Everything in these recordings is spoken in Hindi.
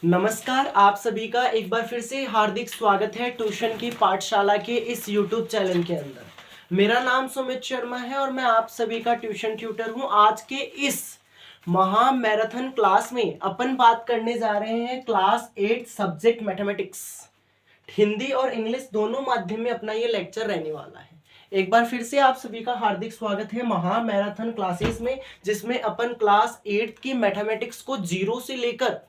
नमस्कार, आप सभी का एक बार फिर से हार्दिक स्वागत है ट्यूशन की पाठशाला के इस YouTube चैनल के अंदर। मेरा नाम सुमित शर्मा है और मैं आप सभी का ट्यूशन ट्यूटर हूं। आज के इस महा मैराथन क्लास में अपन बात करने जा रहे हैं क्लास 8 सब्जेक्ट मैथमेटिक्स। हिंदी और इंग्लिश दोनों माध्यम में अपना ये लेक्चर रहने वाला है। एक बार फिर से आप सभी का हार्दिक स्वागत है महा मैराथन क्लासेस में, जिसमें अपन क्लास 8 की मैथमेटिक्स को जीरो से लेकर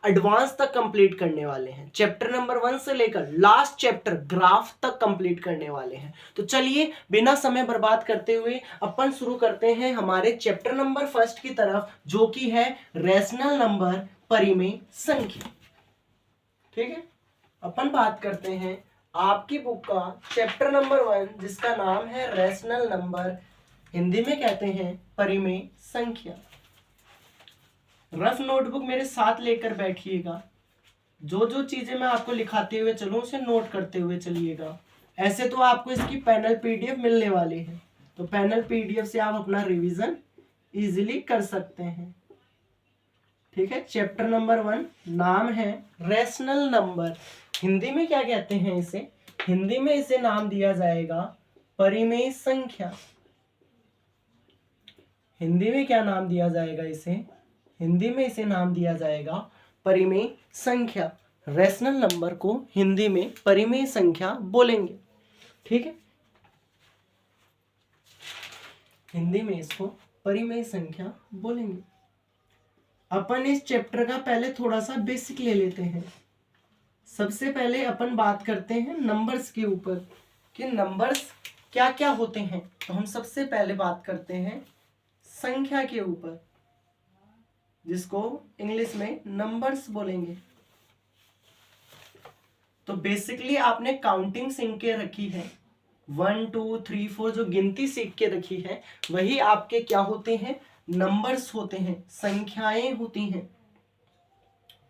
एडवांस तक कंप्लीट करने वाले हैं। चैप्टर नंबर 1 से लेकर लास्ट चैप्टर ग्राफ तक कंप्लीट करने वाले हैं। तो चलिए बिना समय बर्बाद करते हुए अपन शुरू करते हैं हमारे चैप्टर नंबर 1 की तरफ, जो कि है रैशनल नंबर, परिमेय संख्या। ठीक है, अपन बात करते हैं आपकी बुक का चैप्टर नंबर 1, जिसका नाम है रैशनल नंबर, हिंदी में कहते हैं परिमेय संख्या। रफ नोटबुक मेरे साथ लेकर बैठिएगा। जो जो चीजें मैं आपको लिखाते हुए चलूं उसे नोट करते हुए चलिएगा। ऐसे तो आपको इसकी पैनल पीडीएफ मिलने वाली है, तो पैनल पीडीएफ से आप अपना रिवीजन इजीली कर सकते हैं। ठीक है, चैप्टर नंबर 1 नाम है रैशनल नंबर। हिंदी में क्या कहते हैं इसे? हिंदी में इसे नाम दिया जाएगा परिमेय संख्या। हिंदी में क्या नाम दिया जाएगा इसे? हिंदी में इसे नाम दिया जाएगा परिमेय संख्या। रैशनल नंबर को हिंदी में परिमेय संख्या बोलेंगे। ठीक है, हिंदी में इसको परिमेय संख्या बोलेंगे। अपन इस चैप्टर का पहले थोड़ा सा बेसिक ले लेते हैं। सबसे पहले अपन बात करते हैं नंबर्स के ऊपर कि नंबर्स क्या क्या होते हैं। तो हम सबसे पहले बात करते हैं संख्या के ऊपर, जिसको इंग्लिश में नंबर्स बोलेंगे। तो बेसिकली आपने काउंटिंग सीख के रखी है, 1 2 3 4 जो गिनती सीख के रखी है, वही आपके क्या होते हैं? नंबर्स होते हैं, संख्याएं होती हैं।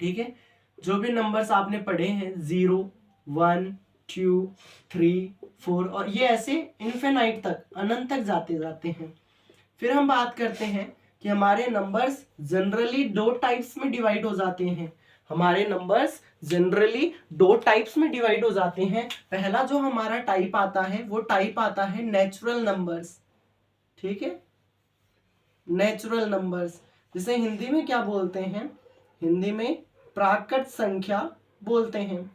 ठीक है, जो भी नंबर्स आपने पढ़े हैं 0 1 2 3 4 और ये ऐसे इनफिनाइट तक, अनंत तक जाते जाते हैं। फिर हम बात करते हैं कि हमारे नंबर्स जनरली दो टाइप्स में डिवाइड हो जाते हैं। हमारे नंबर्स जनरली दो टाइप्स में डिवाइड हो जाते हैं। पहला जो हमारा टाइप आता है वो टाइप आता है नेचुरल नंबर्स। ठीक है, नेचुरल नंबर्स, जिसे हिंदी में क्या बोलते हैं? हिंदी में प्राकृत संख्या बोलते हैं।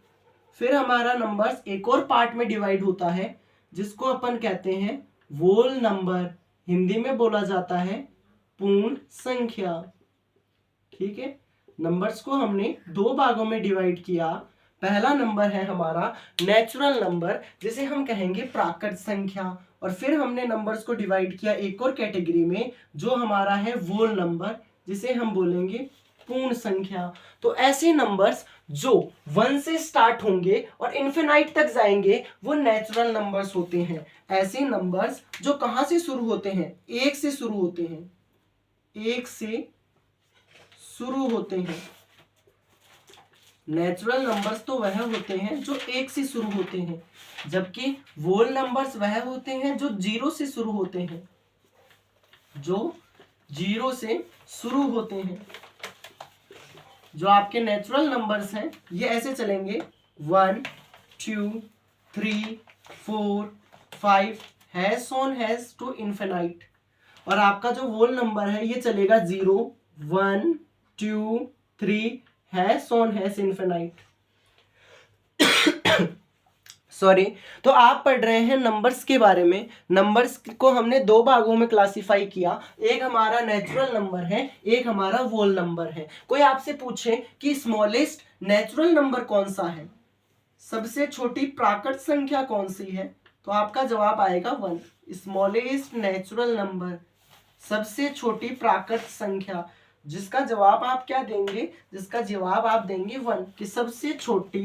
फिर हमारा नंबर्स एक और पार्ट में डिवाइड होता है, जिसको अपन कहते हैं वोल नंबर। हिंदी में बोला जाता है पूर्ण संख्या। ठीक है, नंबर्स को हमने दो भागों में डिवाइड किया। पहला नंबर है हमारा नेचुरल नंबर, जिसे हम कहेंगे प्राकृत संख्या। और फिर हमने नंबर्स को डिवाइड किया एक और कैटेगरी में, जो हमारा है वोल नंबर, जिसे हम बोलेंगे पूर्ण संख्या। तो ऐसे नंबर्स जो 1 से स्टार्ट होंगे और इनफिनाइट तक जाएंगे वो नेचुरल नंबर्स होते हैं। ऐसे नंबर्स जो कहां से शुरू होते हैं? 1 से शुरू होते हैं, 1 से शुरू होते हैं। नेचुरल नंबर्स तो वह होते हैं जो 1 से शुरू होते हैं, जबकि वोल नंबर्स वह होते हैं जो 0 से शुरू होते हैं, जो 0 से शुरू होते हैं। जो आपके नेचुरल नंबर्स हैं ये ऐसे चलेंगे 1 2 3 4 5 hash on hash to infinite. और आपका जो वोल नंबर है ये चलेगा 0 1 2 3 hash on hash infinite. Sorry, तो आप पढ़ रहे हैं नंबर्स के बारे में। नंबर्स को हमने दो भागों में क्लासिफाई किया, एक हमारा नेचुरल नंबर है, एक हमारा वोल नंबर है। कोई आपसे पूछे कि स्मॉलेस्ट नेचुरल नंबर कौन सा है, सबसे छोटी प्राकृत संख्या कौन सी है, तो आपका जवाब आएगा 1। स्मॉलेस्ट नेचुरल नंबर, सबसे छोटी प्राकृत संख्या, जिसका जवाब आप क्या देंगे? जिसका जवाब आप देंगे 1, कि सबसे छोटी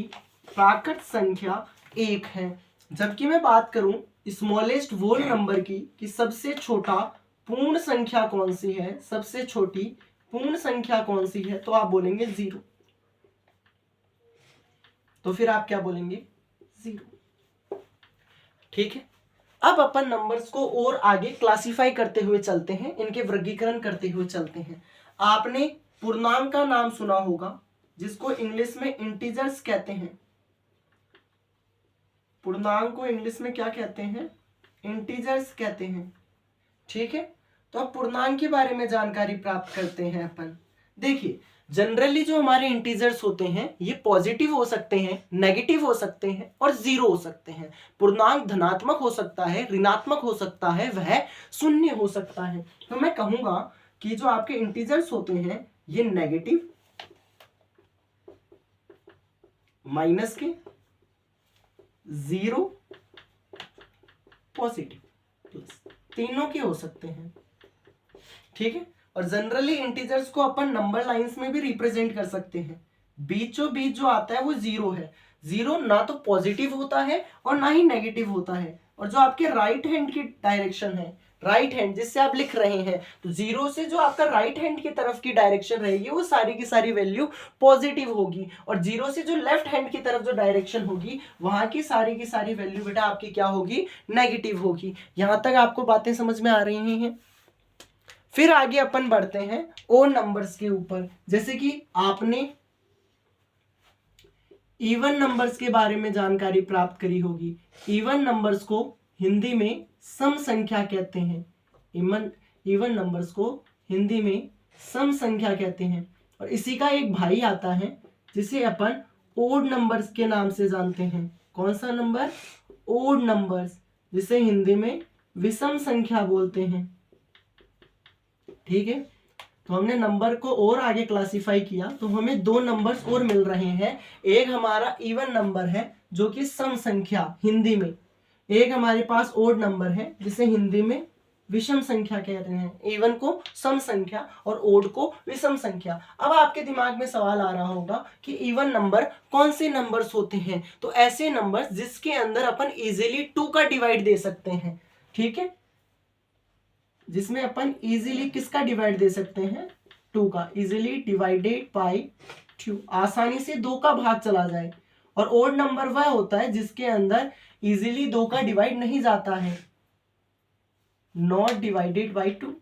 प्राकृत संख्या 1 है। जबकि मैं बात करूं स्मॉलेस्ट वोल नंबर की, कि सबसे छोटा पूर्ण संख्या कौन सी है, सबसे छोटी पूर्ण संख्या कौन सी है, तो आप बोलेंगे 0। तो फिर आप क्या बोलेंगे? 0। ठीक है, अब अपन नंबर्स को और आगे क्लासिफाई करते हुए चलते हैं, इनके वर्गीकरण करते हुए चलते हैं। आपने पूर्णांक का नाम सुना होगा, जिसको इंग्लिश में इंटीजर्स कहते हैं। पूर्णांक को इंग्लिश में क्या कहते हैं? इंटीजर्स कहते हैं। ठीक है, तो अब पूर्णांक के बारे में जानकारी प्राप्त करते हैं अपन। देखिए, जनरली जो हमारे इंटीजर्स होते हैं ये पॉजिटिव हो सकते हैं, नेगेटिव हो सकते हैं और जीरो हो सकते हैं। पूर्णांक धनात्मक हो सकता है, ऋणात्मक हो सकता है, वह शून्य हो सकता है। तो मैं कहूंगा कि जो आपके इंटीजर्स होते हैं ये नेगेटिव, माइनस के, जीरो, पॉजिटिव, प्लस, तीनों के हो सकते हैं। ठीक है, और जनरली इंटीजर्स को अपन नंबर लाइंस में भी रिप्रेजेंट कर सकते हैं। बीचों बीच जो आता है वो जीरो है। जीरो ना तो पॉजिटिव होता है और ना ही नेगेटिव होता है। और जो आपके राइट हैंड की डायरेक्शन है, राइट हैंड जिससे आप लिख रहे हैं, तो जीरो से जो आपका राइट हैंड की तरफ की डायरेक्शन रहेगी वो सारी की सारी वैल्यू पॉजिटिव होगी, और जीरो से जो लेफ्ट हैंड की तरफ जो डायरेक्शन होगी वहां की सारी वैल्यू बेटा आपकी क्या होगी? नेगेटिव होगी। यहां तक आपको बातें समझ में आ रही हैं? फिर आगे अपन बढ़ते हैं ओड नंबर्स के ऊपर। जैसे कि आपने इवन नंबर्स के बारे में जानकारी प्राप्त करी होगी। इवन नंबर्स को हिंदी में सम संख्या कहते हैं। इवन नंबर्स को हिंदी में सम संख्या कहते हैं। और इसी का एक भाई आता है जिसे अपन ओड नंबर्स के नाम से जानते हैं। कौन सा नंबर? ओड नंबर्स, जिसे हिंदी में विषम संख्या बोलते हैं। ठीक है, तो हमने नंबर को और आगे क्लासिफाई किया तो हमें दो नंबर्स और मिल रहे हैं। एक हमारा इवन नंबर है जो कि सम संख्या हिंदी में, एक हमारे पास ओड नंबर है जिसे हिंदी में विषम संख्या कह रहे हैं। इवन को सम संख्या और ओड को विषम संख्या। अब आपके दिमाग में सवाल आ रहा होगा कि इवन नंबर कौन से नंबर्स होते हैं? तो ऐसे नंबर्स जिसके अंदर अपन इजीली 2 का डिवाइड दे सकते हैं। ठीक है, जिसमें अपन इजीली किसका डिवाइड दे सकते हैं? 2 का। इजीली डिवाइडेड बाय 2, आसानी से 2 का भाग चला जाए। और ओड नंबर वह होता है जिसके अंदर इजीली 2 का डिवाइड नहीं जाता है, नॉट डिवाइडेड बाय 2।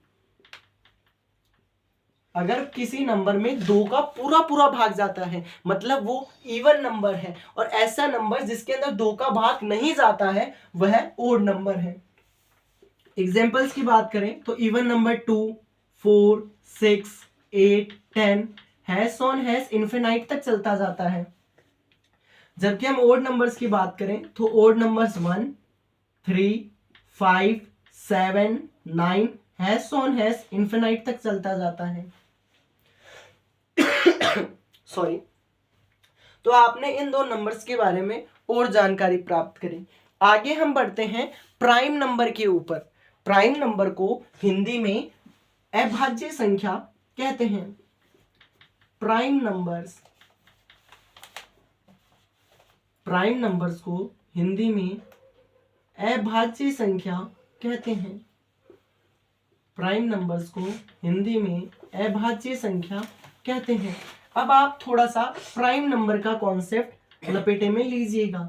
अगर किसी नंबर में 2 का पूरा पूरा भाग जाता है मतलब वो इवन नंबर है, और ऐसा नंबर जिसके अंदर 2 का भाग नहीं जाता है वह ओड नंबर है। एग्जाम्पल्स की बात करें तो even number 2, 4, 6, 8, 10 hash on hash infinite तक चलता जाता है। जबकि हम ओड नंबर्स की बात करें तो odd numbers 1, 3, 5, 7, 9 hash on hash infinite तक चलता जाता है। सॉरी। तो आपने इन दो नंबर्स के बारे में और जानकारी प्राप्त करी। आगे हम बढ़ते हैं प्राइम नंबर के ऊपर। प्राइम नंबर को हिंदी में अभाज्य संख्या कहते हैं। प्राइम नंबर्स को हिंदी में अभाज्य संख्या कहते हैं। प्राइम नंबर्स को हिंदी में अभाज्य संख्या कहते हैं। अब आप थोड़ा सा प्राइम नंबर का कॉन्सेप्ट लपेटे में लीजिएगा।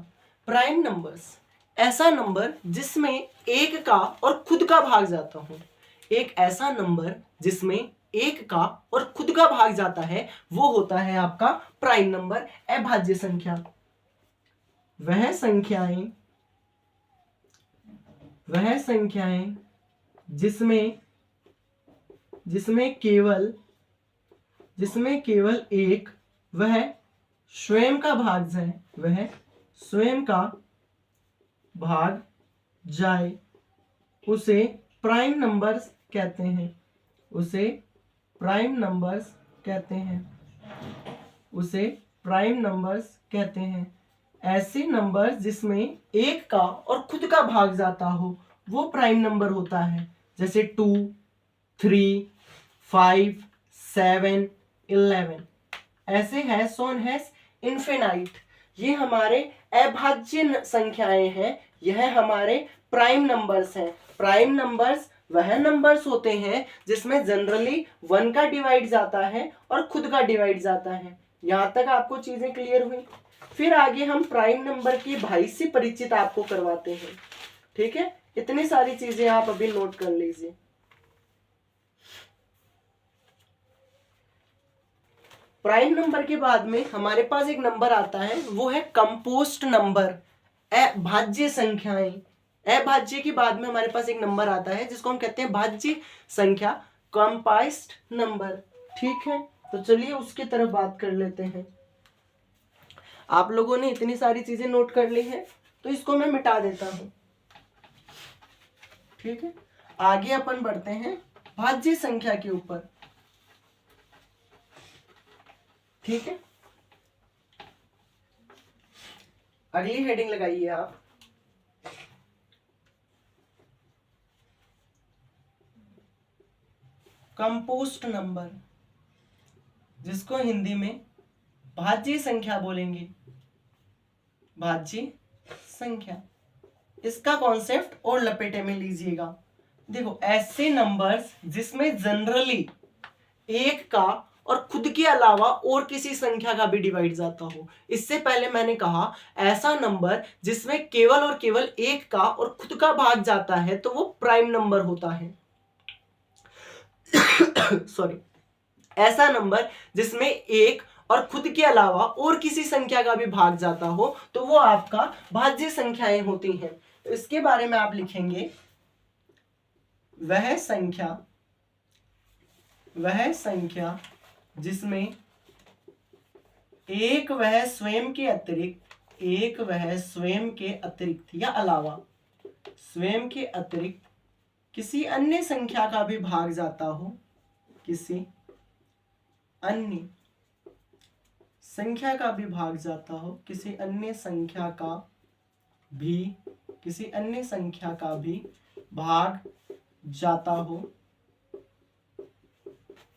प्राइम नंबर्स ऐसा नंबर जिसमें एक का और खुद का भाग जाता हो। एक ऐसा नंबर जिसमें एक का और खुद का भाग जाता है वो होता है आपका प्राइम नंबर, अभाज्य संख्या। वह संख्याएं जिसमें केवल एक वह स्वयं का भाग जाए उसे प्राइम नंबर्स कहते हैं। ऐसे नंबर जिसमें एक का और खुद का भाग जाता हो वो प्राइम नंबर होता है। जैसे 2, 3, 5, 7, 11 ऐसे हैश ऑन हैश इन्फिनाइट, ये हमारे अभाज्य संख्याएं हैं। यह हमारे प्राइम नंबर्स हैं। प्राइम नंबर्स वह नंबर्स होते हैं जिसमें जनरली 1 का डिवाइड जाता है और खुद का डिवाइड जाता है। यहां तक आपको चीजें क्लियर हुई? फिर आगे हम प्राइम नंबर के भाई से परिचित आपको करवाते हैं। ठीक है, इतनी सारी चीजें आप अभी नोट कर लीजिए। प्राइम नंबर के बाद में हमारे पास एक नंबर आता है, वो है कंपोस्ट नंबर, अभाज्य संख्याएं। अभाज्य के बाद में हमारे पास एक नंबर आता है जिसको हम कहते हैं भाज्य संख्या, कंपाइज्ड नंबर। ठीक है, तो चलिए उसकी तरफ बात कर लेते हैं। आप लोगों ने इतनी सारी चीजें नोट कर ली हैं, तो इसको मैं मिटा देता हूं। ठीक है, आगे अपन बढ़ते हैं भाज्य संख्या के ऊपर। ठीक है, अगली हेडिंग लगाइए आप, कंपोस्ट नंबर, जिसको हिंदी में भाज्य संख्या बोलेंगे, भाज्य संख्या। इसका कॉन्सेप्ट और लपेटे में लीजिएगा। देखो, ऐसे नंबर्स जिसमें जनरली एक का और खुद के अलावा और किसी संख्या का भी डिवाइड जाता हो। इससे पहले मैंने कहा ऐसा नंबर जिसमें केवल और केवल एक का और खुद का भाग जाता है तो वो प्राइम नंबर होता है। सॉरी, ऐसा नंबर जिसमें एक और खुद के अलावा और किसी संख्या का भी भाग जाता हो तो वो आपका भाज्य संख्याएं होती हैं। तो इसके बारे में आप लिखेंगे, वह संख्या जिसमें एक वह स्वयं के अतिरिक्त या अलावा स्वयं के अतिरिक्त किसी अन्य संख्या का भी भाग जाता हो, किसी अन्य संख्या का भी भाग जाता हो, किसी अन्य संख्या का भी भाग जाता हो,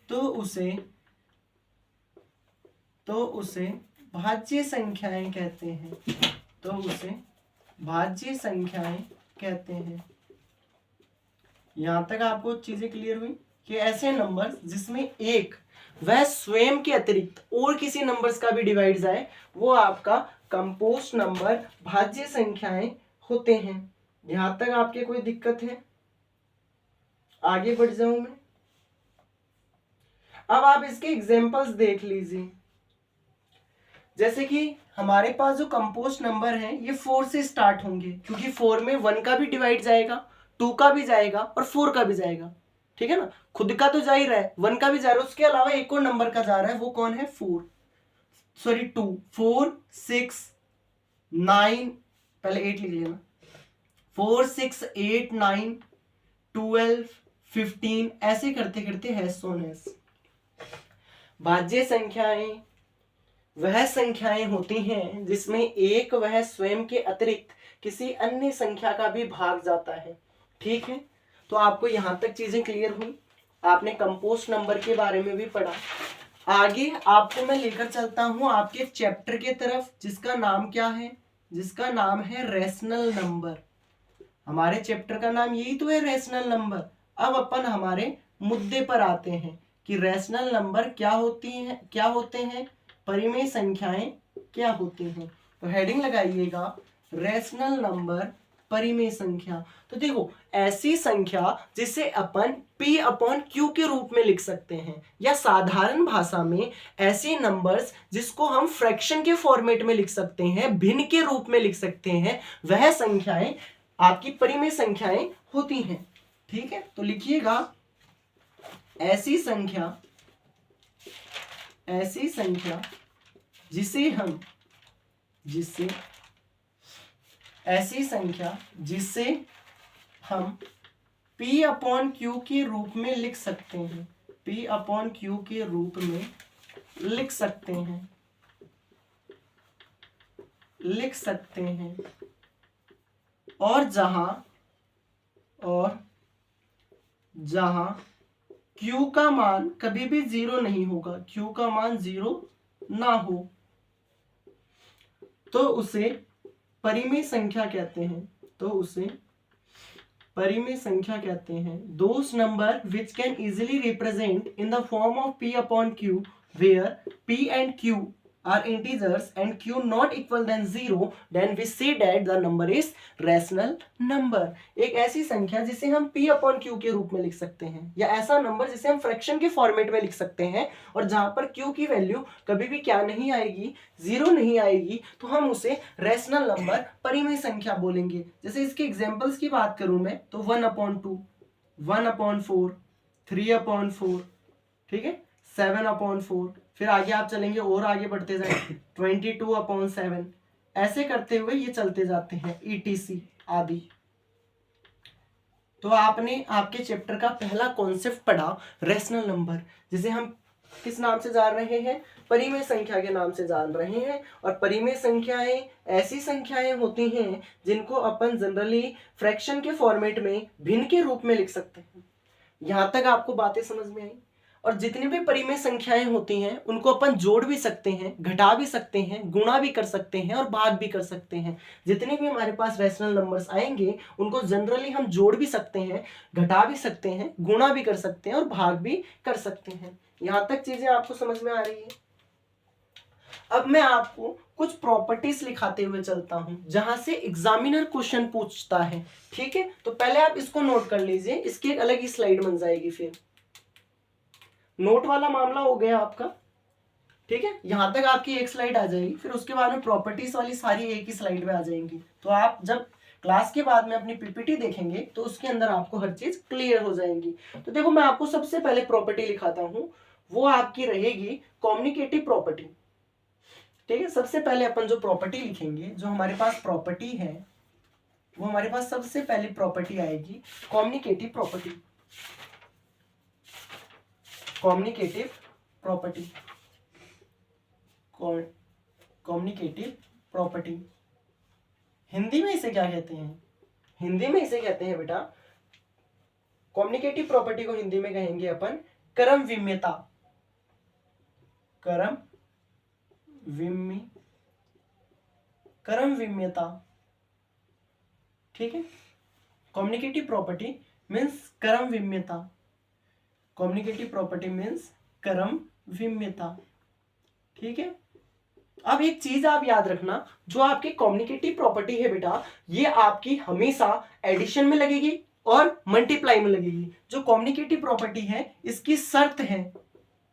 तो उसे भाज्य संख्याएं कहते हैं। तो उसे भाज्य संख्याएं कहते हैं। यहां तक आपको चीजें क्लियर हुई कि ऐसे नंबर्स जिसमें एक वह स्वयं के अतिरिक्त और किसी नंबर्स का भी डिवाइड जाए वो आपका कंपोस्ट नंबर, भाज्य संख्याएं होते हैं। यहां तक आपके कोई दिक्कत है? आगे बढ़ जाऊं मैं। अब आप इसके एग्जांपल्स देख लीजिए। जैसे कि हमारे पास जो कंपोस्ट नंबर है ये 4 से स्टार्ट होंगे, क्योंकि 4 में 1 का भी डिवाइड जाएगा, 2 का भी जाएगा और 4 का भी जाएगा। ठीक है ना, खुद का तो जा ही रहा है, 1 का भी जा रहा है, उसके अलावा एक और नंबर का जा रहा है, वो कौन है? 2, 4, 6, 9, पहले 8 लिख लेना, 4, 6, 8, 9, 12, 15, ऐसे करते करते हैश ऑन हैश। भाज्य संख्याएं वह संख्याएं होती हैं जिसमें एक वह स्वयं के अतिरिक्त किसी अन्य संख्या का भी भाग जाता है। ठीक है, तो आपको यहां तक चीजें क्लियर हुई। आपने कंपोस्ट नंबर के बारे में भी पढ़ा। आगे आपको मैं लेकर चलता हूं आपके चैप्टर के तरफ, जिसका नाम क्या है? जिसका नाम है रेशनल नंबर। हमारे चैप्टर का नाम यही तो है, रेशनल नंबर। अब अपन हमारे मुद्दे पर आते हैं कि रेशनल नंबर क्या होते हैं, परिमेय संख्याएं क्या होती हैं। तो हेडिंग लगाइएगा, रेशनल नंबर, परिमेय संख्या। तो देखो, ऐसी संख्या जिसे अपन P/Q के रूप में लिख सकते हैं, या साधारण भाषा में ऐसे नंबर्स जिसको हम फ्रैक्शन के फॉर्मेट में लिख सकते हैं, भिन्न के रूप में लिख सकते हैं, वह संख्याएं आपकी परिमेय संख्याएं होती हैं। ठीक है, तो लिखिएगा, ऐसी संख्या जिसे हम P/Q के रूप में लिख सकते हैं, P/Q के रूप में लिख सकते हैं, और जहां Q का मान कभी भी 0 नहीं होगा, Q का मान 0 ना हो, तो उसे परिमेय संख्या कहते हैं। Those number which can easily represent in the form of P/Q, where P and Q are integers and q not equal than 0, then we say that the number is rational number। एक ऐसी संख्या जिसे हम p अपॉन q के रूप में लिख सकते हैं, या ऐसा नंबर जिसे हम फ्रैक्शन के फॉर्मेट में लिख सकते हैं, और जहां पर q की वैल्यू कभी भी क्या नहीं आएगी, 0 नहीं आएगी, तो हम उसे रैशनल नंबर, परिमेय संख्या बोलेंगे। जैसे इसके एग्जांपल्स की बात करूं मैं तो 1/2, 1/4, 3/4, ठीक है, 7/4, फिर आगे आप चलेंगे और आगे बढ़ते जाएंगे 22/7, ऐसे करते हुए ये चलते जाते हैं ETC आदि। तो आपने आपके चैप्टर का पहला कॉन्सेप्ट पढ़ा रैशनल नंबर, जिसे हम किस नाम से जान रहे हैं, परिमेय संख्या के नाम से जान रहे हैं। और परिमेय संख्याएं ऐसी संख्याएं होती हैं जिनको अपन जनरली फ्रैक्शन के फॉर्मेट में भिन्न के रूप में लिख सकते हैं। यहां तक आपको बातें समझ में आई। और जितनी भी परिमेय संख्याएं होती हैं उनको अपन जोड़ भी सकते हैं, घटा भी सकते हैं, गुणा भी कर सकते हैं और भाग भी कर सकते हैं। जितने भी हमारे पास रैशनल नंबर्स आएंगे उनको जनरली हम जोड़ भी सकते हैं, घटा भी सकते हैं, गुणा भी कर सकते हैं और भाग भी कर सकते हैं। यहां तक चीजें आपको समझ में आ रही है। अब मैं आपको कुछ प्रॉपर्टीज लिखाते हुए चलता हूं जहां से एग्जामिनर क्वेश्चन पूछता है, ठीक है। तो पहले आप इसको नोट कर लीजिए, इसकी एक अलग ही स्लाइड बन जाएगी। फिर नोट वाला मामला हो गया आपका, ठीक है। यहां तक आपकी एक स्लाइड आ जाएगी, फिर उसके बाद में प्रॉपर्टीज वाली सारी एक ही स्लाइड में आ जाएंगी। तो आप जब क्लास के बाद में अपनी पीपीटी देखेंगे तो उसके अंदर आपको हर चीज क्लियर हो जाएंगी। तो देखो मैं आपको सबसे पहले प्रॉपर्टी लिखाता हूं, वो आपकी रहेगी कम्युनिकेटिव प्रॉपर्टी, ठीक है। सबसे पहले अपन जो प्रॉपर्टी लिखेंगे, जो हमारे पास प्रॉपर्टी है, वो हमारे पास सबसे पहली प्रॉपर्टी आएगी communicative property. Communicative property, communicative property Hindi में इसे क्या कहते हैं, हिंदी में इसे कहते हैं बेटा, कम्युनिकेटिव प्रॉपर्टी को हिंदी में कहेंगे अपन क्रम विम्यता, क्रम विम्यता, ठीक है। कम्युनिकेटिव प्रॉपर्टी मीन्स क्रम विम्यता, कम्युनिकेटिव प्रॉपर्टी मीन्स क्रम विम्यता, ठीक है। अब एक चीज आप याद रखना, जो आपकी कम्युनिकेटिव प्रॉपर्टी है बेटा, ये आपकी हमेशा एडिशन में लगेगी और मल्टीप्लाई में लगेगी। जो कम्युनिकेटिव प्रॉपर्टी है इसकी शर्त है,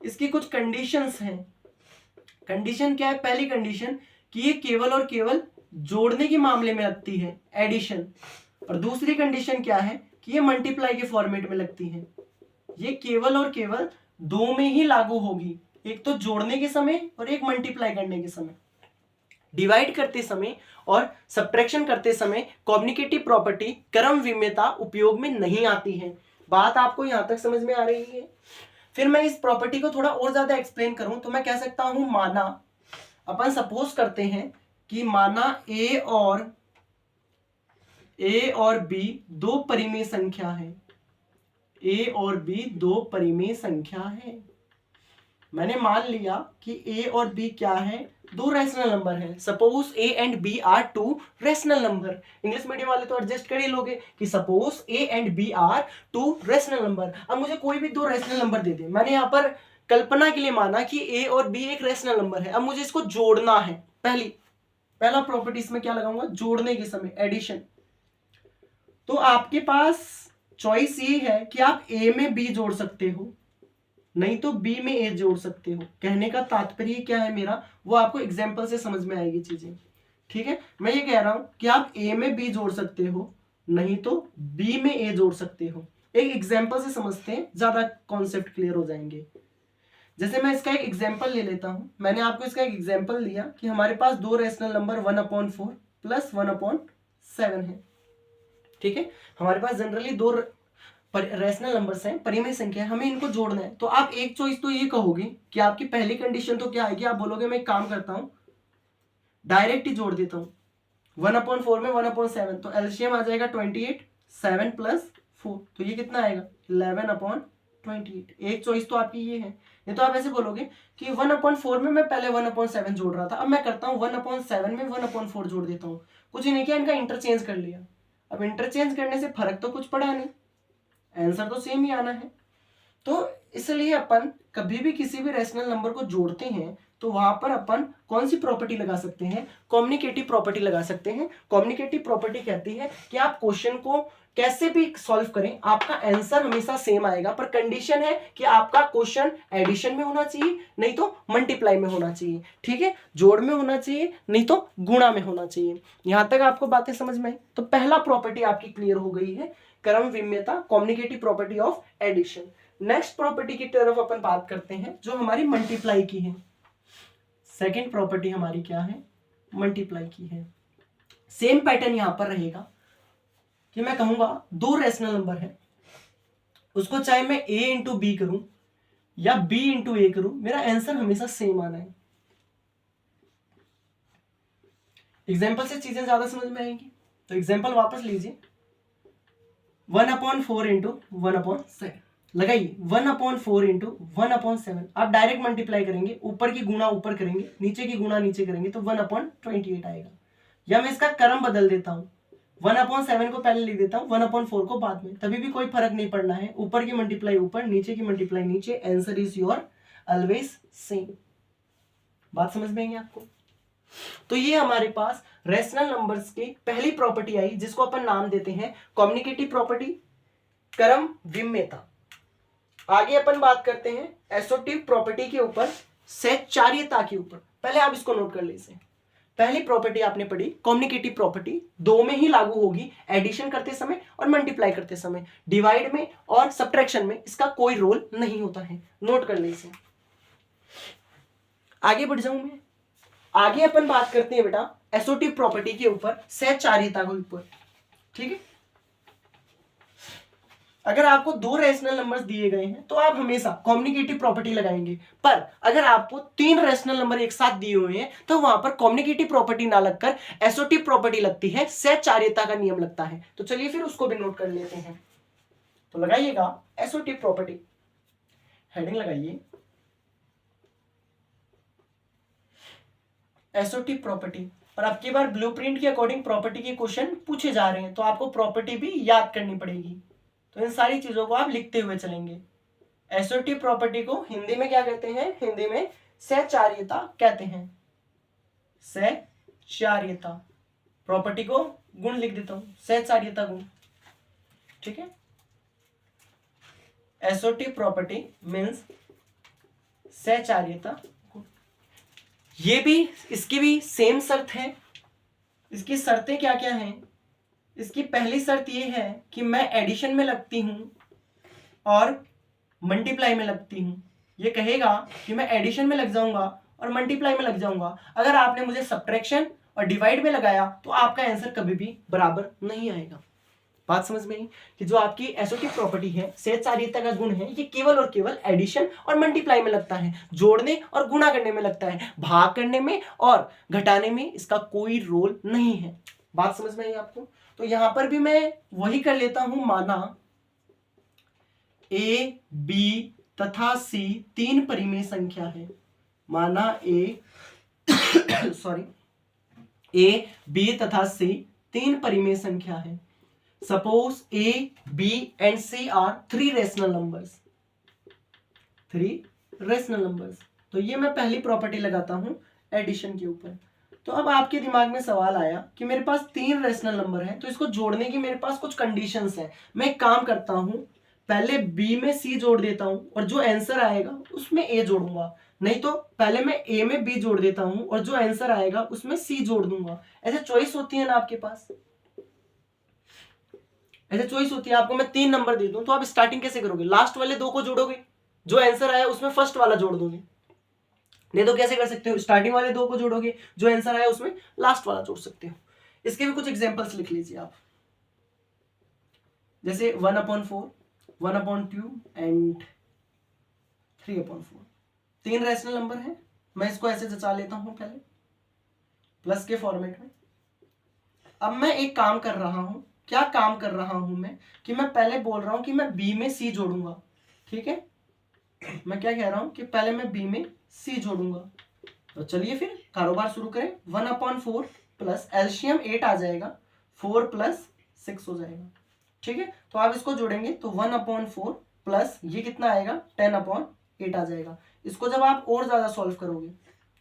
इसकी कुछ कंडीशंस हैं। कंडीशन क्या है? पहली कंडीशन कि ये केवल और केवल जोड़ने के मामले में लगती है, एडिशन। और दूसरी कंडीशन क्या है कि ये मल्टीप्लाई के फॉर्मेट में लगती है। ये केवल और केवल दो में ही लागू होगी, एक तो जोड़ने के समय और एक मल्टीप्लाई करने के समय। डिवाइड करते समय और सब्ट्रैक्शन करते समय कम्युनिकेटिव प्रॉपर्टी क्रम विम्यता उपयोग में नहीं आती है। बात आपको यहां तक समझ में आ रही है? फिर मैं इस प्रॉपर्टी को थोड़ा और ज्यादा एक्सप्लेन करूं तो मैं कह सकता हूं, माना अपन सपोज करते हैं कि माना ए और बी दो परिमेय संख्या है, ए और बी दो परिमेय संख्या है। मैंने मान लिया कि ए और बी क्या है, दो रैशनल नंबर है। Suppose A and B are two rational number. English medium वाले तो एडजस्ट कर ही लोगे कि suppose A and B are two rational number. अब मुझे कोई भी दो रैशनल नंबर दे दे, मैंने यहाँ पर कल्पना के लिए माना कि ए और बी एक रैशनल नंबर है। अब मुझे इसको जोड़ना है। पहला प्रॉपर्टी इसमें क्या लगाऊंगा, जोड़ने के समय, एडिशन। तो आपके पास चॉइस ये है कि आप ए में बी जोड़ सकते हो, नहीं तो बी में ए जोड़ सकते हो। कहने का तात्पर्य क्या है मेरा, वो आपको एग्जाम्पल से समझ में आएगी चीजें, ठीक है। मैं ये कह रहा हूं कि आप ए में बी जोड़ सकते हो, नहीं तो बी में ए जोड़ सकते हो। एक एग्जाम्पल से समझते हैं, ज्यादा कॉन्सेप्ट क्लियर हो जाएंगे। जैसे मैं इसका एक एग्जाम्पल ले लेता हूं। मैंने आपको इसका एक एग्जाम्पल दिया कि हमारे पास दो रैशनल नंबर 1/4 प्लस 1/7 है, ठीक है। हमारे पास जनरली दो रैशनल नंबर्स हैं, परिमेय संख्या है, हमें इनको जोड़ना है। तो आप एक चॉइस तो ये कहोगे कि आपकी पहली कंडीशन तो क्या आएगी, आप बोलोगे मैं एक काम करता हूं, डायरेक्ट ही जोड़ देता हूं 1/4 में 1/7, तो एलसीएम आ जाएगा 28, 7 प्लस 4, तो ये कितना आएगा 11/28। एक चॉइस तो आपकी ये है। नहीं तो आप ऐसे बोलोगे कि 1/4 में मैं पहले 1/7 जोड़ रहा था, अब मैं करता हूँ 1/7 में 1/4 जोड़ देता हूँ। कुछ ही नहीं किया, इनका इंटरचेंज कर लिया। अब इंटरचेंज करने से फर्क तो कुछ पड़ा नहीं, आंसर तो सेम ही आना है। तो इसलिए अपन कभी भी किसी भी रेशनल नंबर को जोड़ते हैं तो वहां पर अपन कौन सी प्रॉपर्टी लगा सकते हैं, कम्युनिकेटिव प्रॉपर्टी लगा सकते हैं। कम्युनिकेटिव प्रॉपर्टी कहती है कि आप क्वेश्चन को कैसे भी सॉल्व करें आपका आंसर हमेशा सेम आएगा, पर कंडीशन है कि आपका क्वेश्चन एडिशन में होना चाहिए, नहीं तो मल्टीप्लाई में होना चाहिए, ठीक है, जोड़ में होना चाहिए, नहीं तो गुणा में होना चाहिए। यहां तक आपको बातें समझ में आई? तो पहला प्रॉपर्टी आपकी क्लियर हो गई है, क्रम विम्यता, commutative property of addition. Next property की तरफ अपन बात करते हैं जो हमारी मल्टीप्लाई की है। सेकेंड प्रॉपर्टी हमारी क्या है, मल्टीप्लाई की है। सेम पैटर्न यहां पर रहेगा कि मैं कहूंगा दो रेशनल नंबर है, उसको चाहे मैं a इंटू बी करूं या b इंटू ए करूं, मेरा आंसर हमेशा सेम आना है। एग्जाम्पल से चीजें ज्यादा समझ में आएंगी, तो एग्जाम्पल वापस लीजिए। 1/4 इंटू 1/7 लगाइए, 1/4 इंटू 1/7 आप डायरेक्ट मल्टीप्लाई करेंगे, ऊपर की गुणा ऊपर करेंगे, नीचे की गुणा नीचे करेंगे तो 1/28 आएगा। या मैं इसका क्रम बदल देता हूं, 1/7 को पहले लिख देता हूं, 1/4 को बाद में, तभी भी कोई फर्क नहीं पड़ना है, ऊपर की मल्टीप्लाई ऊपर, नीचे की मल्टीप्लाई नीचे, answer is your always same. बात समझ में आएगी आपको? तो ये हमारे पास रेशनल नंबर्स की पहली प्रॉपर्टी आई जिसको अपन नाम देते हैं कम्युनिकेटिव प्रॉपर्टी, क्रम विम्यता। आगे अपन बात करते हैं एसोटिव प्रॉपर्टी के ऊपर, सहचार्यता के ऊपर। पहले आप इसको नोट कर लीजिए। पहली प्रॉपर्टी आपने पढ़ी कम्युनिकेटिव प्रॉपर्टी, दो में ही लागू होगी, एडिशन करते समय और मल्टीप्लाई करते समय, डिवाइड में और सब्ट्रैक्शन में इसका कोई रोल नहीं होता है, नोट कर लीजिए। आगे बढ़ जाऊं मैं, आगे अपन बात करते हैं बेटा एसोटिव प्रॉपर्टी के ऊपर, सहचार्यता के ऊपर, ठीक है। अगर आपको दो रेशनल नंबर्स दिए गए हैं तो आप हमेशा कम्युनिकेटिव प्रॉपर्टी लगाएंगे, पर अगर आपको तीन रेशनल नंबर एक साथ दिए हुए हैं तो वहां पर कम्युनिकेटिव प्रॉपर्टी ना लगकर एसोटिव प्रॉपर्टी लगती है, सहचार्यता का नियम लगता है। तो चलिए फिर उसको भी नोट कर लेते हैं। तो लगाइएगा एसोटिव प्रॉपर्टी, हेडिंग लगाइए एसोटिव प्रॉपर्टी। और अब की बार ब्लूप्रिंट के अकॉर्डिंग प्रॉपर्टी के क्वेश्चन पूछे जा रहे हैं तो आपको प्रॉपर्टी भी याद करनी पड़ेगी, तो इन सारी चीजों को आप लिखते हुए चलेंगे। एसोटिव प्रॉपर्टी को हिंदी में क्या कहते हैं, हिंदी में सहचार्यता कहते हैं, सहचार्यता। प्रॉपर्टी को गुण लिख देता हूं, सहचार्यता गुण, ठीक है। एसोटिव प्रॉपर्टी मीन्स सहचार्यता। ये भी, इसकी भी सेम शर्त है। इसकी शर्तें क्या क्या हैं? इसकी पहली शर्त ये है कि मैं एडिशन में लगती हूं और मल्टीप्लाई में लगती हूं। ये कहेगा कि मैं एडिशन में लग जाऊंगा और मल्टीप्लाई में लग जाऊंगा। अगर आपने मुझे सब्ट्रैक्शन और डिवाइड में लगाया तो आपका आंसर कभी भी बराबर नहीं आएगा। बात समझ में आई कि जो आपकी एसोटिव प्रॉपर्टी है, सहचार्यता का गुण है, ये केवल और केवल एडिशन और मल्टीप्लाई में लगता है, जोड़ने और गुणा करने में लगता है, भाग करने में और घटाने में इसका कोई रोल नहीं है। बात समझ में आई आपको? तो यहां पर भी मैं वही कर लेता हूं, माना ए बी तथा सी तीन परिमेय संख्या है, माना ए बी तथा सी तीन परिमेय संख्या है। Suppose A B and C are three rational numbers. तो ये मैं पहली प्रॉपर्टी लगाता हूं एडिशन के ऊपर। तो अब आपके दिमाग में सवाल आया कि मेरे पास तीन रेशनल नंबर है तो इसको जोड़ने की मेरे पास कुछ कंडीशंस हैं। मैं एक काम करता हूं, पहले b में c जोड़ देता हूं और जो आंसर आएगा उसमें a जोड़ूंगा, नहीं तो पहले मैं a में b जोड़ देता हूं और जो आंसर आएगा उसमें c जोड़ दूंगा। ऐसे चॉइस होती है ना आपके पास, ऐसे चॉइस होती है। आपको मैं तीन नंबर दे दूं तो आप स्टार्टिंग कैसे करोगे? लास्ट वाले दो को जोड़ोगे, जो आंसर आया उसमें फर्स्ट वाला जोड़ दोगे, नहीं तो कैसे कर सकते हो? स्टार्टिंग वाले दो को जोड़ोगे, जो आंसर आया उसमें लास्ट वाला जोड़ सकते हो। इसके भी कुछ एग्जांपल्स लिख लीजिए आप, जैसे 1/4, 1/2 एंड 3/4। तीन रैशनल नंबर है, मैं इसको ऐसे जचा लेता हूं पहले प्लस के फॉर्मेट में। अब मैं एक काम कर रहा हूं, क्या काम कर रहा हूं मैं कि मैं पहले बोल रहा हूं कि मैं b में c जोड़ूंगा, ठीक है। मैं क्या कह रहा हूं कि पहले मैं b में c जोड़ूंगा। तो चलिए फिर कारोबार शुरू करें। 1/4 प्लस एलसीएम 8 आ जाएगा, 4 + 6 हो जाएगा, ठीक है। तो आप इसको जोड़ेंगे तो 1/4 प्लस ये कितना आएगा 10/8 आ जाएगा। इसको जब आप और ज्यादा सॉल्व करोगे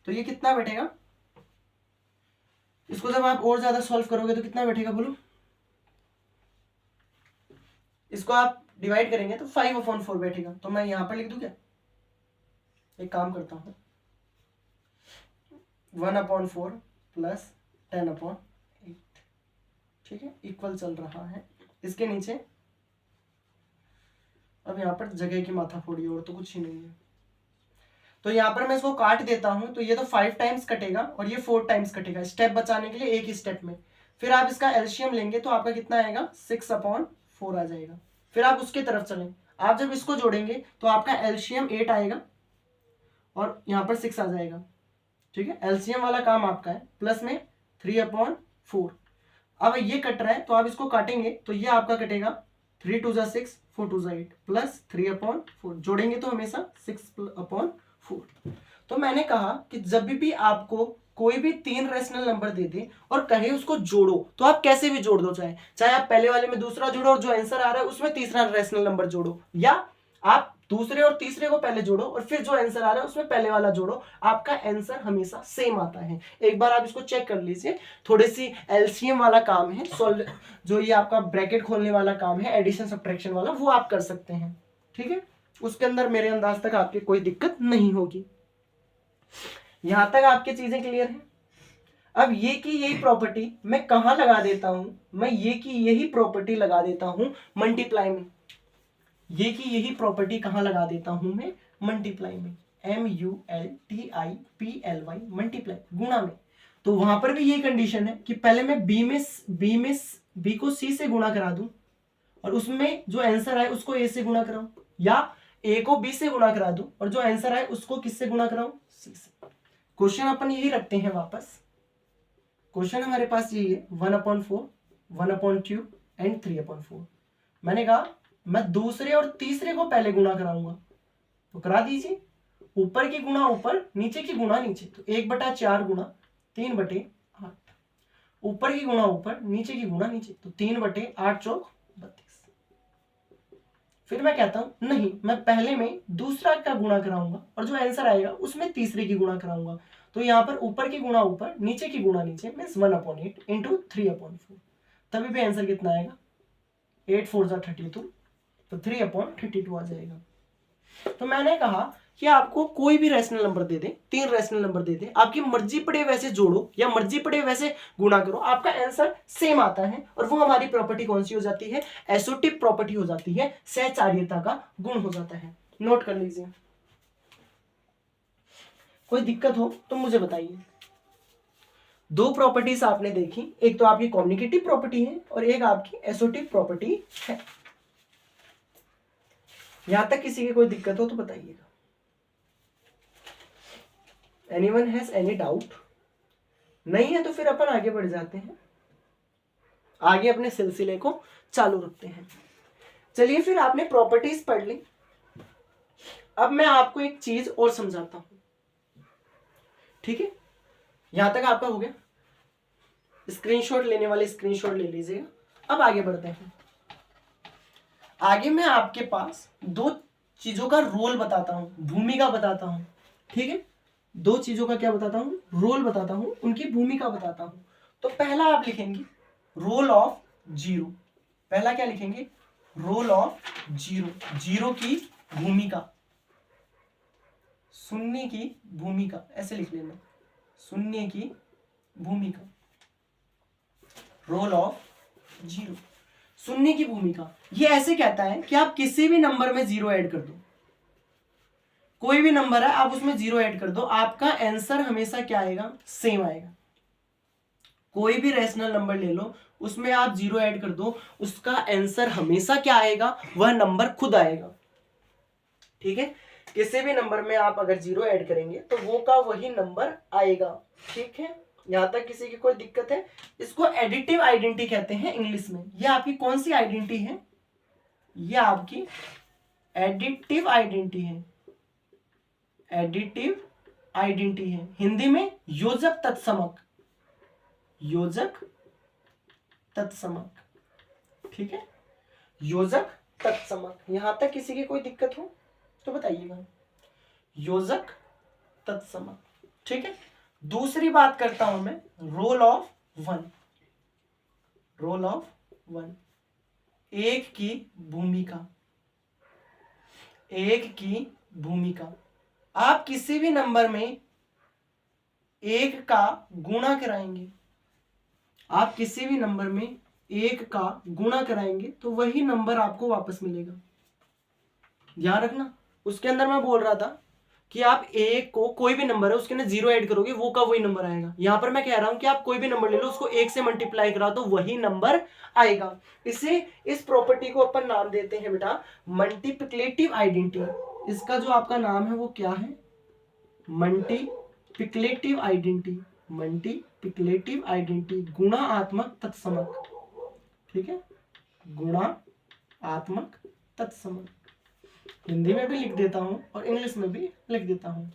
तो ये कितना बैठेगा, इसको जब आप और ज्यादा सॉल्व करोगे तो कितना बैठेगा बोलो, इसको आप डिवाइड करेंगे तो 5/4 बैठेगा। तो मैं यहां पर लिख दूं क्या, एक काम करता हूं 1/4 प्लस 10/8, ठीक है, इक्वल चल रहा है। इसके नीचे अब यहां पर जगह की माथा फोड़ी और तो कुछ ही नहीं है, तो यहां पर मैं इसको काट देता हूं तो ये तो 5 टाइम्स कटेगा और ये 4 टाइम्स कटेगा, स्टेप बचाने के लिए एक ही स्टेप में। फिर आप इसका एलसीएम लेंगे तो आपका कितना आएगा 6/4 आ जाएगा। फिर आप उसके तरफ चलें, आप जब इसको जोड़ेंगे तो आपका एलसीएम 8 आएगा और यहाँ पर 6 आ जाएगा, ठीक है। एलसीएम वाला काम आपका है, प्लस में 3/4। अब ये कट रहा है तो आप इसको काटेंगे तो ये आपका कटेगा 3 2 6 4 2 8 प्लस 3/4, जोड़ेंगे तो हमेशा 6/4। तो मैंने कहा कि जब भी आपको कोई भी 3 रैशनल नंबर दे दे और कहे उसको जोड़ो तो आप कैसे भी जोड़ दो, चाहे आप पहले वाले में दूसरा जोड़ो और जो आंसर आ रहा है उसमें तीसरा रैशनल नंबर जोड़ो, या आप दूसरे और तीसरे को पहले जोड़ो और फिर जो आंसर आ रहा है उसमें पहले वाला जोड़ो, आपका आंसर हमेशा सेम आता है। एक बार आप इसको चेक कर लीजिए, थोड़ी सी एलसीएम वाला काम है, जो ये आपका ब्रैकेट खोलने वाला काम है, एडिशन सब्ट्रैक्शन वाला, वो आप कर सकते हैं, ठीक है। उसके अंदर मेरे अंदाज तक आपकी कोई दिक्कत नहीं होगी। यहां तक आपकी चीजें क्लियर हैं। अब ये की यही प्रॉपर्टी मैं कहां लगा देता हूं, मैं ये की यही प्रॉपर्टी लगा देता हूं मल्टीप्लाई में। ये की यही प्रॉपर्टी कहां लगा देता हूं मैं, मल्टीप्लाई में, MULTIPLY, मल्टीप्लाई, गुणा में। तो वहां पर भी यही कंडीशन है कि पहले मैं बी को सी से गुणा करा दूं और उसमें जो आंसर आए उसको ए से गुणा कराऊं, या ए को बी से गुणा करा दूं और जो आंसर आए उसको किससे गुणा कराऊं, सी से। क्वेश्चन अपन यही रखते हैं वापस, क्वेश्चन हमारे पास यही है 1/4, 1/2 एंड 3/4। मैंने कहा मैं दूसरे और तीसरे को पहले गुणा कराऊंगा तो करा दीजिए, ऊपर की गुणा ऊपर, नीचे की गुणा नीचे, तो 1/4 गुणा 3/8, ऊपर की गुणा ऊपर, नीचे की गुणा नीचे, तो 3/8 चौक 32। फिर मैं कहता हूं नहीं, मैं पहले में दूसरा का गुणा कराऊंगा और जो आंसर आएगा उसमें तीसरे की गुणा कराऊंगा, तो यहां पर ऊपर की गुणा ऊपर, नीचे की गुणा नीचे, मींस 1/8 इंटू 3/4, तभी भी आंसर कितना आएगा 8 4 32, तो 3/32 आ जाएगा। तो मैंने कहा कि आपको कोई भी रैशनल नंबर दे दे, 3 रैशनल नंबर दे दे, आपकी मर्जी पड़े वैसे जोड़ो या मर्जी पड़े वैसे गुणा करो, आपका आंसर सेम आता है। और वो हमारी प्रॉपर्टी कौन सी हो जाती है, एसोटिव प्रॉपर्टी हो जाती है, सहचार्यता का गुण हो जाता है। नोट कर लीजिए, कोई दिक्कत हो तो मुझे बताइए। 2 प्रॉपर्टीज आपने देखी, एक तो आपकी कम्युनिकेटिव प्रॉपर्टी है और एक आपकी एसोटिव प्रॉपर्टी है। यहां तक किसी की कोई दिक्कत हो तो बताइएगा। Anyone has any doubt? नहीं है तो फिर अपन आगे बढ़ जाते हैं, आगे अपने सिलसिले को चालू रखते हैं। चलिए, फिर आपने प्रॉपर्टीज पढ़ ली, अब मैं आपको एक चीज और समझाता हूं, ठीक है। यहां तक आपका हो गया, स्क्रीनशॉट लेने वाले स्क्रीनशॉट ले लीजिएगा। अब आगे बढ़ते हैं। आगे मैं आपके पास 2 चीजों का रोल बताता हूं, भूमिका बताता हूं, ठीक है। 2 चीजों का क्या बताता हूं, रोल बताता हूं, उनकी भूमिका बताता हूं। तो पहला आप लिखेंगे रोल ऑफ जीरो। पहला क्या लिखेंगे, रोल ऑफ जीरो, जीरो की भूमिका, शून्य की भूमिका, ऐसे लिख लेना, शून्य की भूमिका, रोल ऑफ जीरो, शून्य की भूमिका। ये ऐसे कहता है कि आप किसी भी नंबर में 0 ऐड कर दो, कोई भी नंबर है आप उसमें 0 ऐड कर दो, आपका आंसर हमेशा क्या आएगा, सेम आएगा। कोई भी रैशनल नंबर ले लो, उसमें आप 0 ऐड कर दो, उसका आंसर हमेशा क्या आएगा, वह नंबर खुद आएगा, ठीक है। किसी भी नंबर में आप अगर 0 ऐड करेंगे तो वो का वही नंबर आएगा, ठीक है। यहां तक किसी की कोई दिक्कत है? इसको एडिटिव आइडेंटिटी कहते हैं इंग्लिश में। ये आपकी कौन सी आइडेंटिटी है, ये आपकी एडिटिव आइडेंटिटी है, एडिटिव आइडेंटिटी है, हिंदी में योजक तत्समक, योजक तत्समक, ठीक है, योजक तत्समक। यहां तक किसी की कोई दिक्कत हो तो बताइएगा। योजक तत्समक, ठीक है। दूसरी बात करता हूं मैं, role of one. Role of one, एक की भूमिका। एक की भूमिका, आप किसी भी नंबर में एक का गुणा कराएंगे, आप किसी भी नंबर में एक का गुणा कराएंगे तो वही नंबर आपको वापस मिलेगा। ध्यान रखना, उसके अंदर मैं बोल रहा था कि आप एक को, कोई भी नंबर है उसके अंदर जीरो ऐड करोगे वो का वही नंबर आएगा। यहां पर मैं कह रहा हूं कि आप कोई भी नंबर ले लो, उसको एक से मल्टीप्लाई करा दो वही नंबर आएगा। इसे, इस प्रॉपर्टी को अपन नाम देते हैं बेटा मल्टीप्लिकेटिव आइडेंटिटी। इसका जो आपका नाम है वो क्या है, मल्टीप्लिकेटिव आइडेंटिटी। मल्टीप्लिकेटिव आइडेंटिटी, गुणात्मक तत्समक, ठीक है, गुणात्मक तत्समक। हिंदी में भी लिख देता हूं और इंग्लिश में भी लिख देता हूं,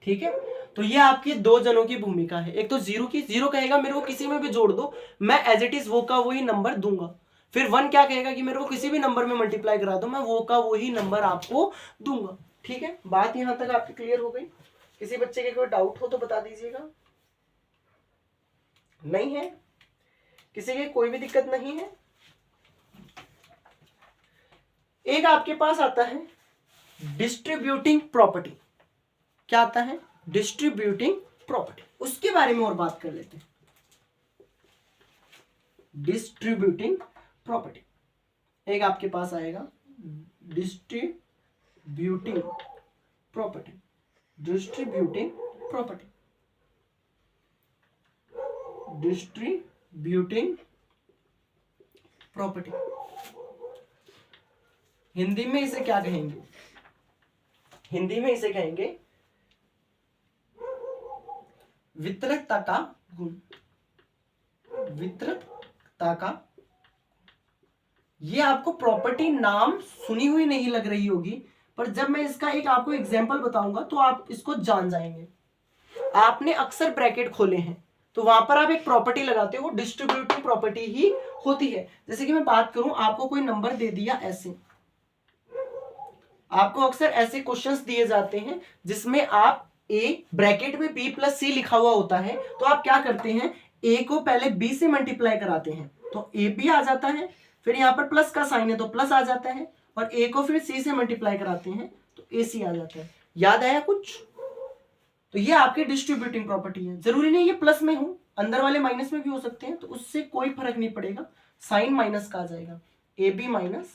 ठीक है। तो ये आपकी दो जनों की भूमिका है। एक तो जीरो की, जीरो कहेगा मेरे को किसी में भी जोड़ दो, मैं एज इट इज वो का वही नंबर दूंगा। फिर वन क्या कहेगा कि मेरे को किसी भी नंबर में मल्टीप्लाई करा दो, मैं वो का वही नंबर आपको दूंगा, ठीक है। बात यहां तक आपकी क्लियर हो गई? किसी बच्चे के कोई डाउट हो तो बता दीजिएगा। नहीं है? किसी की कोई भी दिक्कत नहीं है? एक आपके पास आता है डिस्ट्रीब्यूटिंग प्रॉपर्टी। क्या आता है? Distributing property. उसके बारे में और बात कर लेते हैं। डिस्ट्रीब्यूटिंग प्रॉपर्टी, एक आपके पास आएगा distributing property. Distributing property, distributing property, Hindi में इसे क्या कहेंगे? हिंदी में इसे कहेंगे वितरकता का गुण। वितरकता का, ये आपको प्रॉपर्टी नाम सुनी हुई नहीं लग रही होगी, पर जब मैं इसका एक आपको एग्जांपल बताऊंगा तो आप इसको जान जाएंगे। आपने अक्सर ब्रैकेट खोले हैं तो वहां पर आप एक प्रॉपर्टी लगाते हो, वो डिस्ट्रीब्यूटिव प्रॉपर्टी ही होती है। जैसे कि मैं बात करूं, आपको कोई नंबर दे दिया ऐसे, आपको अक्सर ऐसे क्वेश्चंस दिए जाते हैं जिसमें आप ए ब्रैकेट में बी प्लस सी लिखा हुआ होता है, तो आप क्या करते हैं, ए को पहले बी से मल्टीप्लाई कराते हैं तो ए बी आ जाता है, फिर यहाँ पर प्लस का साइन है तो प्लस आ जाता है, और ए को फिर सी से मल्टीप्लाई कराते हैं तो ए सी आ जाता है। याद आया कुछ? तो ये आपकी डिस्ट्रीब्यूटिंग प्रॉपर्टी है। जरूरी नहीं ये प्लस में हो, अंदर वाले माइनस में भी हो सकते हैं, तो उससे कोई फर्क नहीं पड़ेगा, साइन माइनस का आ जाएगा, ए बी माइनस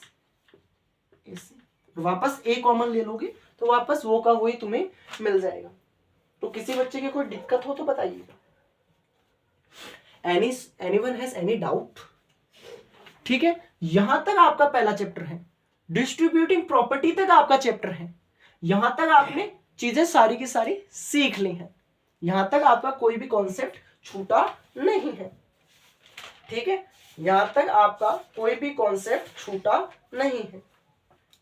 ए सी। वापस ए कॉमन ले लोगे तो वापस वो का वही तुम्हें मिल जाएगा। तो किसी बच्चे की कोई दिक्कत हो तो बताइएगा। Anyone has any doubt? ठीक है, यहां तक आपका पहला चैप्टर है, डिस्ट्रीब्यूटिंग प्रॉपर्टी तक आपका चैप्टर है। यहां तक आपने चीजें सारी की सारी सीख ली हैं, यहां तक आपका कोई भी कॉन्सेप्ट छूटा नहीं है, ठीक है। यहां तक आपका कोई भी कॉन्सेप्ट छूटा नहीं है,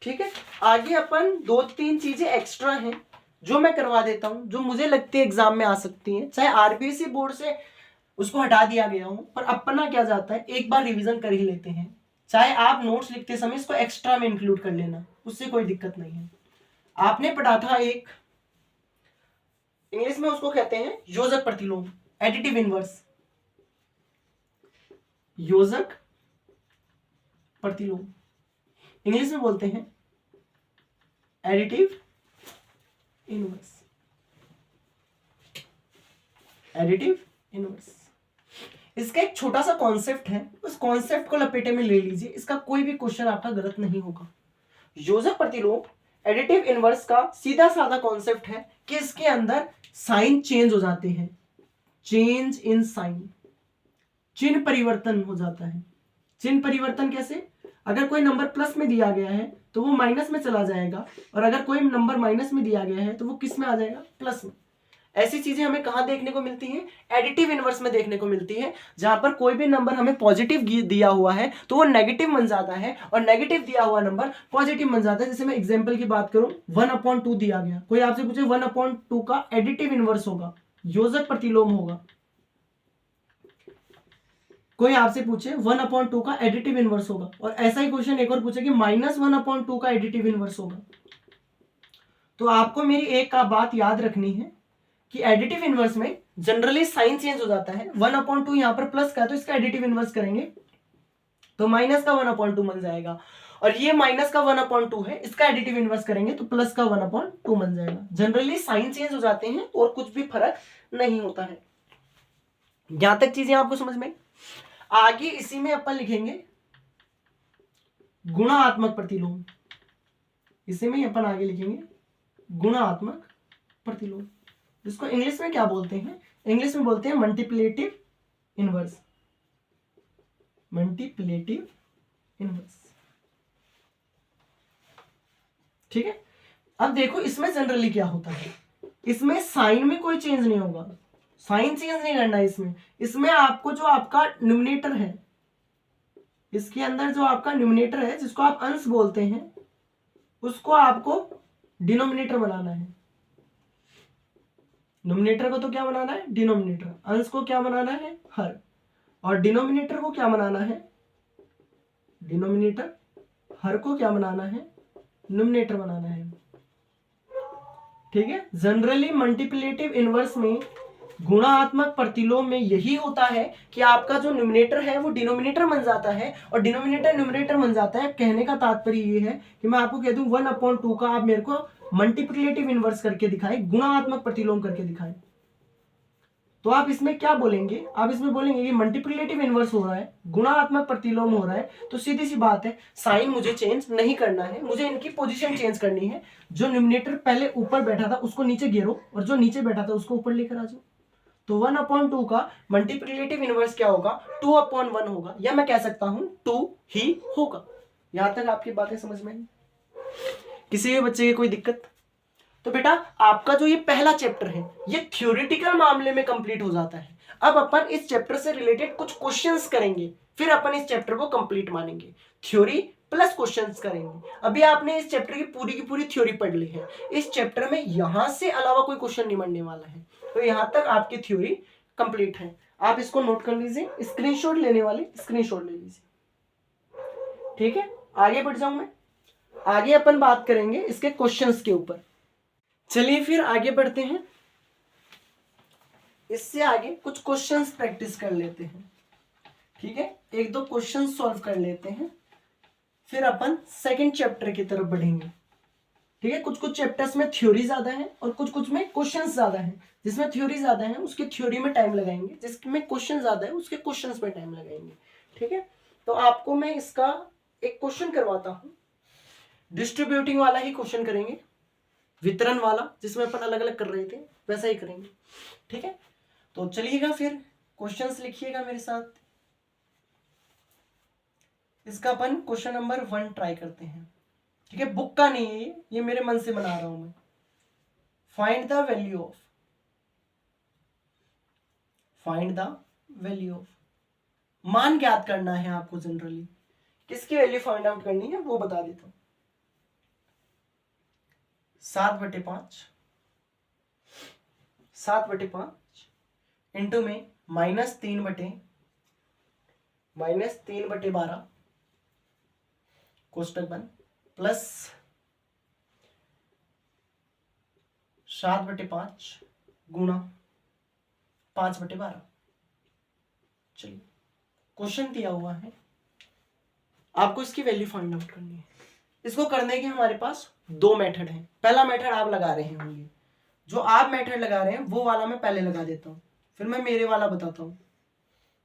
ठीक है। आगे अपन दो तीन चीजें एक्स्ट्रा हैं जो मैं करवा देता हूं, जो मुझे लगती है एग्जाम में आ सकती हैं, चाहे आरबीएसई बोर्ड से उसको हटा दिया गया हो, पर अपना क्या जाता है, एक बार रिवीजन कर ही लेते हैं। चाहे आप नोट्स लिखते समय इसको एक्स्ट्रा में इंक्लूड कर लेना, उससे कोई दिक्कत नहीं है। आपने पढ़ा था एक, इंग्लिश में उसको कहते हैं योजक प्रतिलोम, एडिटिव इनवर्स। योजक प्रतिलोम इंग्लिश में बोलते हैं एडिटिव इनवर्स। एडिटिव इनवर्स, इसका एक छोटा सा कॉन्सेप्ट है, उस कॉन्सेप्ट को लपेटे में ले लीजिए, इसका कोई भी क्वेश्चन आपका गलत नहीं होगा। योजक प्रतिलोम एडिटिव इनवर्स का सीधा साधा कॉन्सेप्ट है कि इसके अंदर साइन चेंज हो जाते हैं, चेंज इन साइन, चिन्ह परिवर्तन हो जाता है। चिन्ह परिवर्तन कैसे? अगर कोई नंबर प्लस में दिया गया है तो वो माइनस में चला जाएगा, और अगर कोई नंबर माइनस में दिया गया है तो वो किस में आ जाएगा? प्लस में। ऐसी चीजें हमें कहां देखने को मिलती हैं? एडिटिव इनवर्स में देखने को मिलती है, जहां पर कोई भी नंबर हमें पॉजिटिव दिया हुआ है तो वो नेगेटिव बन जाता है, और नेगेटिव दिया हुआ नंबर पॉजिटिव बन जाता है। जैसे मैं एग्जांपल की बात करूं, 1/2 दिया गया, कोई आपसे पूछे 1/2 का एडिटिव इनवर्स होगा, योजक प्रतिलोम होगा, कोई आपसे पूछे 1/2 का एडिटिव इनवर्स होगा, और ऐसा ही क्वेश्चन एक और पूछे कि -1/2 का एडिटिव इनवर्स होगा, तो आपको मेरी एक का बात याद रखनी है कि एडिटिव इनवर्स में जनरली साइन चेंज हो जाता है। 1/2 यहां पर प्लस का है तो इसका एडिटिव इनवर्स करेंगे तो माइनस का 1/2 बन जाएगा, और ये माइनस का 1/2 है, इसका एडिटिव इनवर्स करेंगे तो प्लस का 1/2 बन जाएगा। जनरली साइन चेंज हो जाते हैं और कुछ भी फर्क नहीं होता है। यहां तक चीजें आपको समझ में। आगे इसी में अपन लिखेंगे गुणात्मक प्रतिलोम, इसी में अपन आगे लिखेंगे गुणात्मक प्रतिलोम, जिसको इंग्लिश में क्या बोलते हैं, इंग्लिश में बोलते हैं मल्टीप्लिकेटिव इनवर्स, मल्टीप्लिकेटिव इनवर्स। ठीक है, अब देखो इसमें जनरली क्या होता है, इसमें साइन में कोई चेंज नहीं होगा, साइन चेंज नहीं करना है इसमें। इसमें आपको जो आपका न्यूमरेटर है, इसके अंदर जो आपका न्यूमरेटर है जिसको आप अंश बोलते हैं, उसको आपको डिनोमिनेटर बनाना है। न्यूमरेटर को तो क्या बनाना है, डिनोमिनेटर, अंश को क्या बनाना है, हर, और डिनोमिनेटर को क्या बनाना है, डिनोमिनेटर, हर को क्या बनाना है, न्यूमरेटर बनाना है। ठीक है, जनरली मल्टीप्लिकेटिव इनवर्स में गुणात्मक प्रतिलोम में यही होता है कि आपका जो न्यूमरेटर है वो डिनोमिनेटर बन जाता है और डिनोमिनेटर न्यूमरेटर बन जाता है। कहने का तात्पर्य ये है कि मैं आपको कह दूं 1/2 का आप मेरे को मल्टीप्लिकेटिव इनवर्स करके दिखाएं, गुणात्मक प्रतिलोम करके दिखाएं, तो आप इसमें क्या बोलेंगे, आप इसमें बोलेंगे कि मल्टीप्लिकेटिव इनवर्स हो रहा है, गुणात्मक प्रतिलोम हो रहा है, तो सीधी सी बात है साइन मुझे चेंज नहीं करना है, मुझे इनकी पोजीशन चेंज करनी है। जो न्यूमरेटर पहले ऊपर बैठा था उसको नीचे गिरो और जो नीचे बैठा था उसको ऊपर लेकर आ जाओ। तो 1/2 का मल्टीप्लिकेटिव इनवर्स क्या होगा, 2/1 होगा, या मैं कह सकता हूं 2 ही होगा। यहां तक आपकी बातें समझ में आई? किसी भी बच्चे की कोई दिक्कत? तो बेटा आपका जो ये पहला चैप्टर है ये थ्योरेटिकल मामले में कंप्लीट हो जाता है। अब अपन इस चैप्टर से रिलेटेड कुछ क्वेश्चंस करेंगे, फिर अपन इस चैप्टर को कंप्लीट मानेंगे, थ्योरी प्लस क्वेश्चंस करेंगे। अभी आपने इस चैप्टर की पूरी थ्योरी पढ़ ली है, इस चैप्टर में यहां से अलावा कोई क्वेश्चन नहीं बनने वाला है, तो यहां तक आपकी थ्योरी कंप्लीट है। आप इसको नोट कर लीजिए, स्क्रीनशॉट लेने वाले स्क्रीनशॉट ले लीजिए। ठीक है, आगे बढ़ जाऊं मैं, आगे अपन बात करेंगे इसके क्वेश्चंस के ऊपर। चलिए फिर आगे बढ़ते हैं, इससे आगे कुछ क्वेश्चंस प्रैक्टिस कर लेते हैं। ठीक है, एक दो क्वेश्चन सॉल्व कर लेते हैं, फिर अपन सेकंड चैप्टर की तरफ बढ़ेंगे। ठीक है, कुछ कुछ चैप्टर्स में थ्योरी ज्यादा है और कुछ कुछ में क्वेश्चंस ज्यादा है। जिसमें थ्योरी ज्यादा है उसके थ्योरी में टाइम लगाएंगे, जिसमें क्वेश्चन ज्यादा है उसके क्वेश्चंस में टाइम लगाएंगे। ठीक है, तो आपको मैं इसका एक क्वेश्चन करवाता हूं, डिस्ट्रीब्यूटिंग वाला ही क्वेश्चन करेंगे, वितरण वाला जिसमें अपन अलग अलग कर रहे थे वैसा ही करेंगे। ठीक है, तो चलिएगा फिर क्वेश्चंस लिखिएगा मेरे साथ। इसका अपन क्वेश्चन नंबर 1 ट्राई करते हैं। ठीक है, बुक का नहीं है ये मेरे मन से बना रहा हूं मैं। Find the value of, find the value of, मान ज्ञात करना है आपको। जनरली किसकी वैल्यू फाइंड आउट करनी है वो बता देता हूं। 7/5, 7/5 इंटू में -3/12 कोष्टक बंद, प्लस 7/5 गुणा 5/12। चलिए, क्वेश्चन दिया हुआ है, आपको इसकी वैल्यू फाइंड आउट करनी है। इसको करने के हमारे पास दो मेथड हैं। पहला मेथड आप लगा रहे होंगे, जो आप मेथड लगा रहे हैं वो वाला मैं पहले लगा देता हूं, फिर मैं मेरे वाला बताता हूं।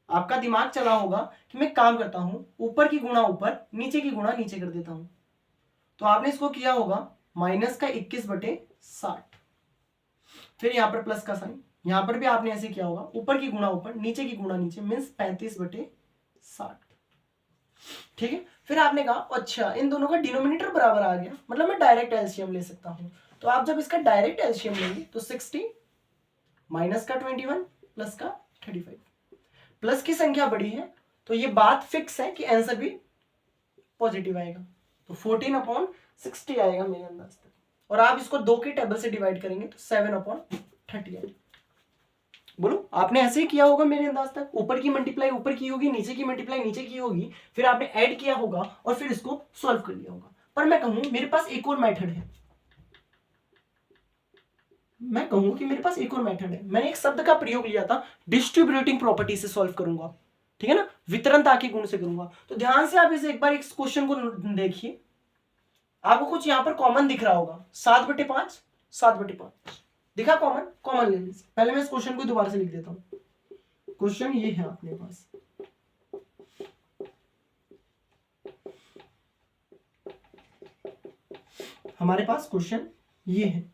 आपका दिमाग चला होगा कि मैं काम करता हूं, ऊपर की गुणा ऊपर, नीचे की गुणा नीचे कर देता हूं। तो आपने इसको किया होगा -21/60, फिर यहां पर प्लस का साइन, यहां पर भी आपने ऐसे किया होगा, ऊपर की गुणा ऊपर, नीचे की गुणा नीचे, मीन्स 35/60। ठीक है, फिर आपने कहा अच्छा इन दोनों का डिनोमिनेटर बराबर आ गया, मतलब मैं डायरेक्ट एलसीएम ले सकता हूं। तो आप जब इसका डायरेक्ट एलसीएम लेंगे तो 60 माइनस का 21 प्लस का 35, प्लस की संख्या बड़ी है तो ये बात फिक्स है कि आंसर भी पॉजिटिव आएगा, तो 14/60 आएगा मेरे अंदाज तक। और आप इसको 2 की टेबल से डिवाइड करेंगे तो 7/30 आएगा। बोलो, आपने ऐसे ही किया होगा मेरे अंदाज तक, ऊपर की मल्टीप्लाई ऊपर की होगी, नीचे की मल्टीप्लाई नीचे की होगी, फिर आपने ऐड किया होगा और फिर इसको सॉल्व कर लिया होगा। पर मैं कहूं मेरे पास एक और मेथड है, मैं कहूं कि मेरे पास एक और मेथड है। मैंने एक शब्द का प्रयोग लिया था, डिस्ट्रीब्यूटिंग प्रॉपर्टी से सॉल्व करूंगा, ठीक है ना, वितरणता के गुण से करूंगा। तो ध्यान से आप इसे एक बार इस क्वेश्चन को देखिए, आपको कुछ यहां पर कॉमन दिख रहा होगा, 7/5, 7/5 दिखा कॉमन, कॉमन ले लीजिए। पहले मैं इस क्वेश्चन को दोबारा से लिख देता हूं। क्वेश्चन ये है अपने पास, हमारे पास क्वेश्चन ये है,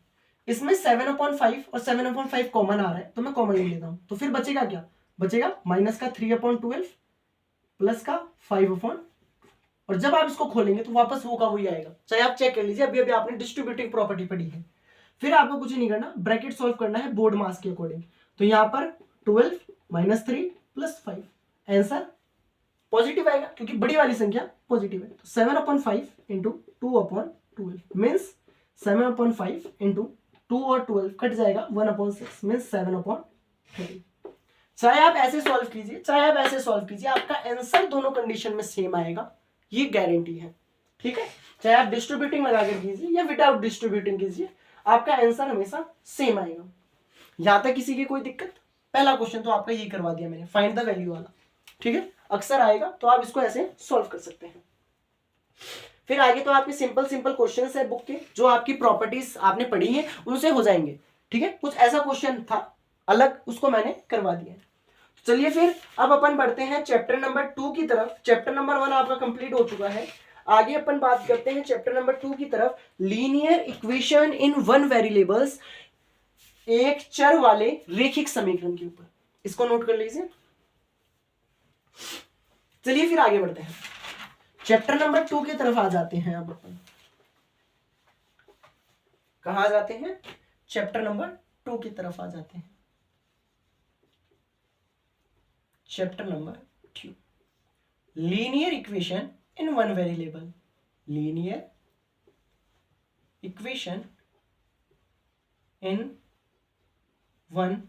इसमें 7/5 और 7/5 कॉमन आ रहा है, तो मैं कॉमन ले लेता हूं। तो फिर बचेगा क्या, बचेगा माइनस का 3/12 प्लस का 5/, और जब आप इसको खोलेंगे तो वापस वो का वही आएगा, चाहे आप चेक कर लीजिए, अभी अभी आपने डिस्ट्रीब्यूटिव प्रॉपर्टी पढ़ी है। फिर आपको कुछ नहीं करना, ब्रैकेट सॉल्व करना है बोर्ड मास के अकॉर्डिंग। तो यहां पर 12 - 3 + 5, आंसर पॉजिटिव आएगा क्योंकि बड़ी वाली संख्या पॉजिटिव है। तो 7/5 × 2/12 मीन्स 7/5 × 2 और 12 कट जाएगा, 1/6 मीन्स 7/30। चाहे आप ऐसे सॉल्व कीजिए, चाहे आप ऐसे सॉल्व कीजिए, आपका आंसर दोनों कंडीशन में सेम आएगा, ये गारंटी है, ठीक है। चाहे आप डिस्ट्रीब्यूटिंग लगाकर कीजिए या विदाउट डिस्ट्रीब्यूटिंग कीजिए, आपका आंसर हमेशा सेम आएगा। यहां तक किसी की कोई दिक्कत? पहला क्वेश्चन तो आपका ये करवा दिया मैंने, फाइंड द वैल्यू वाला, ठीक है, अक्सर आएगा, तो आप इसको ऐसे सॉल्व कर सकते हैं। फिर आगे तो आपके सिंपल सिंपल क्वेश्चंस है बुक के, जो आपकी प्रॉपर्टीज आपने पढ़ी है उनसे हो जाएंगे, ठीक है। कुछ ऐसा क्वेश्चन था अलग, उसको मैंने करवा दिया। चलिए फिर अब अपन बढ़ते हैं चैप्टर नंबर 2 की तरफ। चैप्टर नंबर 1 आपका कंप्लीट हो चुका है, आगे अपन बात करते हैं चैप्टर नंबर 2 की तरफ, लीनियर इक्वेशन इन 1 वेरिएबल्स, एक चर वाले रेखिक समीकरण के ऊपर। इसको नोट कर लीजिए। चलिए फिर आगे बढ़ते हैं, चैप्टर नंबर 2 की तरफ आ जाते हैं। अब अपन कहां आ जाते हैं, चैप्टर नंबर 2 की तरफ आ जाते हैं। Chapter number 2, linear equation in 1 variable, linear equation in 1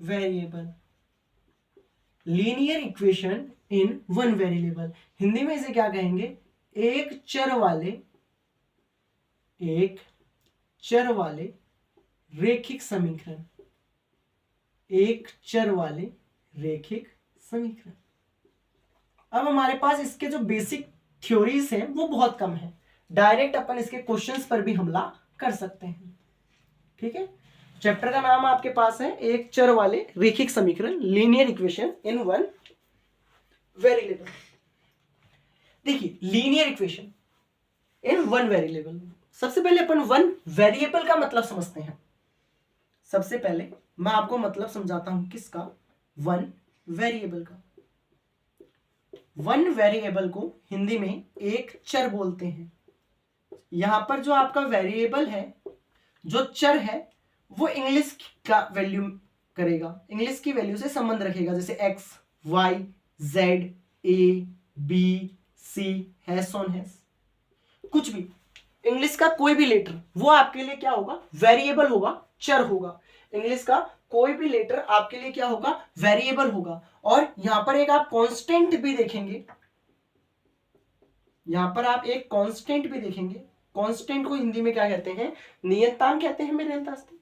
variable, linear equation in 1 variable, Hindi में इसे क्या कहेंगे, एक चर वाले रेखिक समीकरण, एक चर वाले रेखिक समीकरण। अब हमारे पास इसके जो बेसिक थ्योरीज हैं वो बहुत कम है, डायरेक्ट अपन इसके क्वेश्चंस पर भी हमला कर सकते हैं, ठीक है। चैप्टर का नाम आपके पास है एक चर वाले रेखिक समीकरण, लीनियर इक्वेशन इन 1 वेरिएबल। देखिए लीनियर इक्वेशन इन 1 वेरिएबल, सबसे पहले अपन 1 वेरिएबल का मतलब समझते हैं। सबसे पहले मैं आपको मतलब समझाता हूं किसका, 1 वेरिएबल का। 1 वेरिएबल को हिंदी में एक चर बोलते हैं। यहां पर जो आपका वेरिएबल है, जो चर है, वो इंग्लिश का वैल्यू करेगा, इंग्लिश की वैल्यू से संबंध रखेगा, जैसे x, y, z, a, b, c, hash on hash, कुछ भी इंग्लिश का कोई भी लेटर वो आपके लिए क्या होगा, वेरिएबल होगा, चर होगा। इंग्लिश का कोई भी लेटर आपके लिए क्या होगा, वेरिएबल होगा। और यहां पर एक आप कांस्टेंट भी देखेंगे, यहां पर आप एक कांस्टेंट भी देखेंगे। कांस्टेंट को हिंदी में क्या कहते हैं, नियतांक कहते हैं मेरे अंदाज से।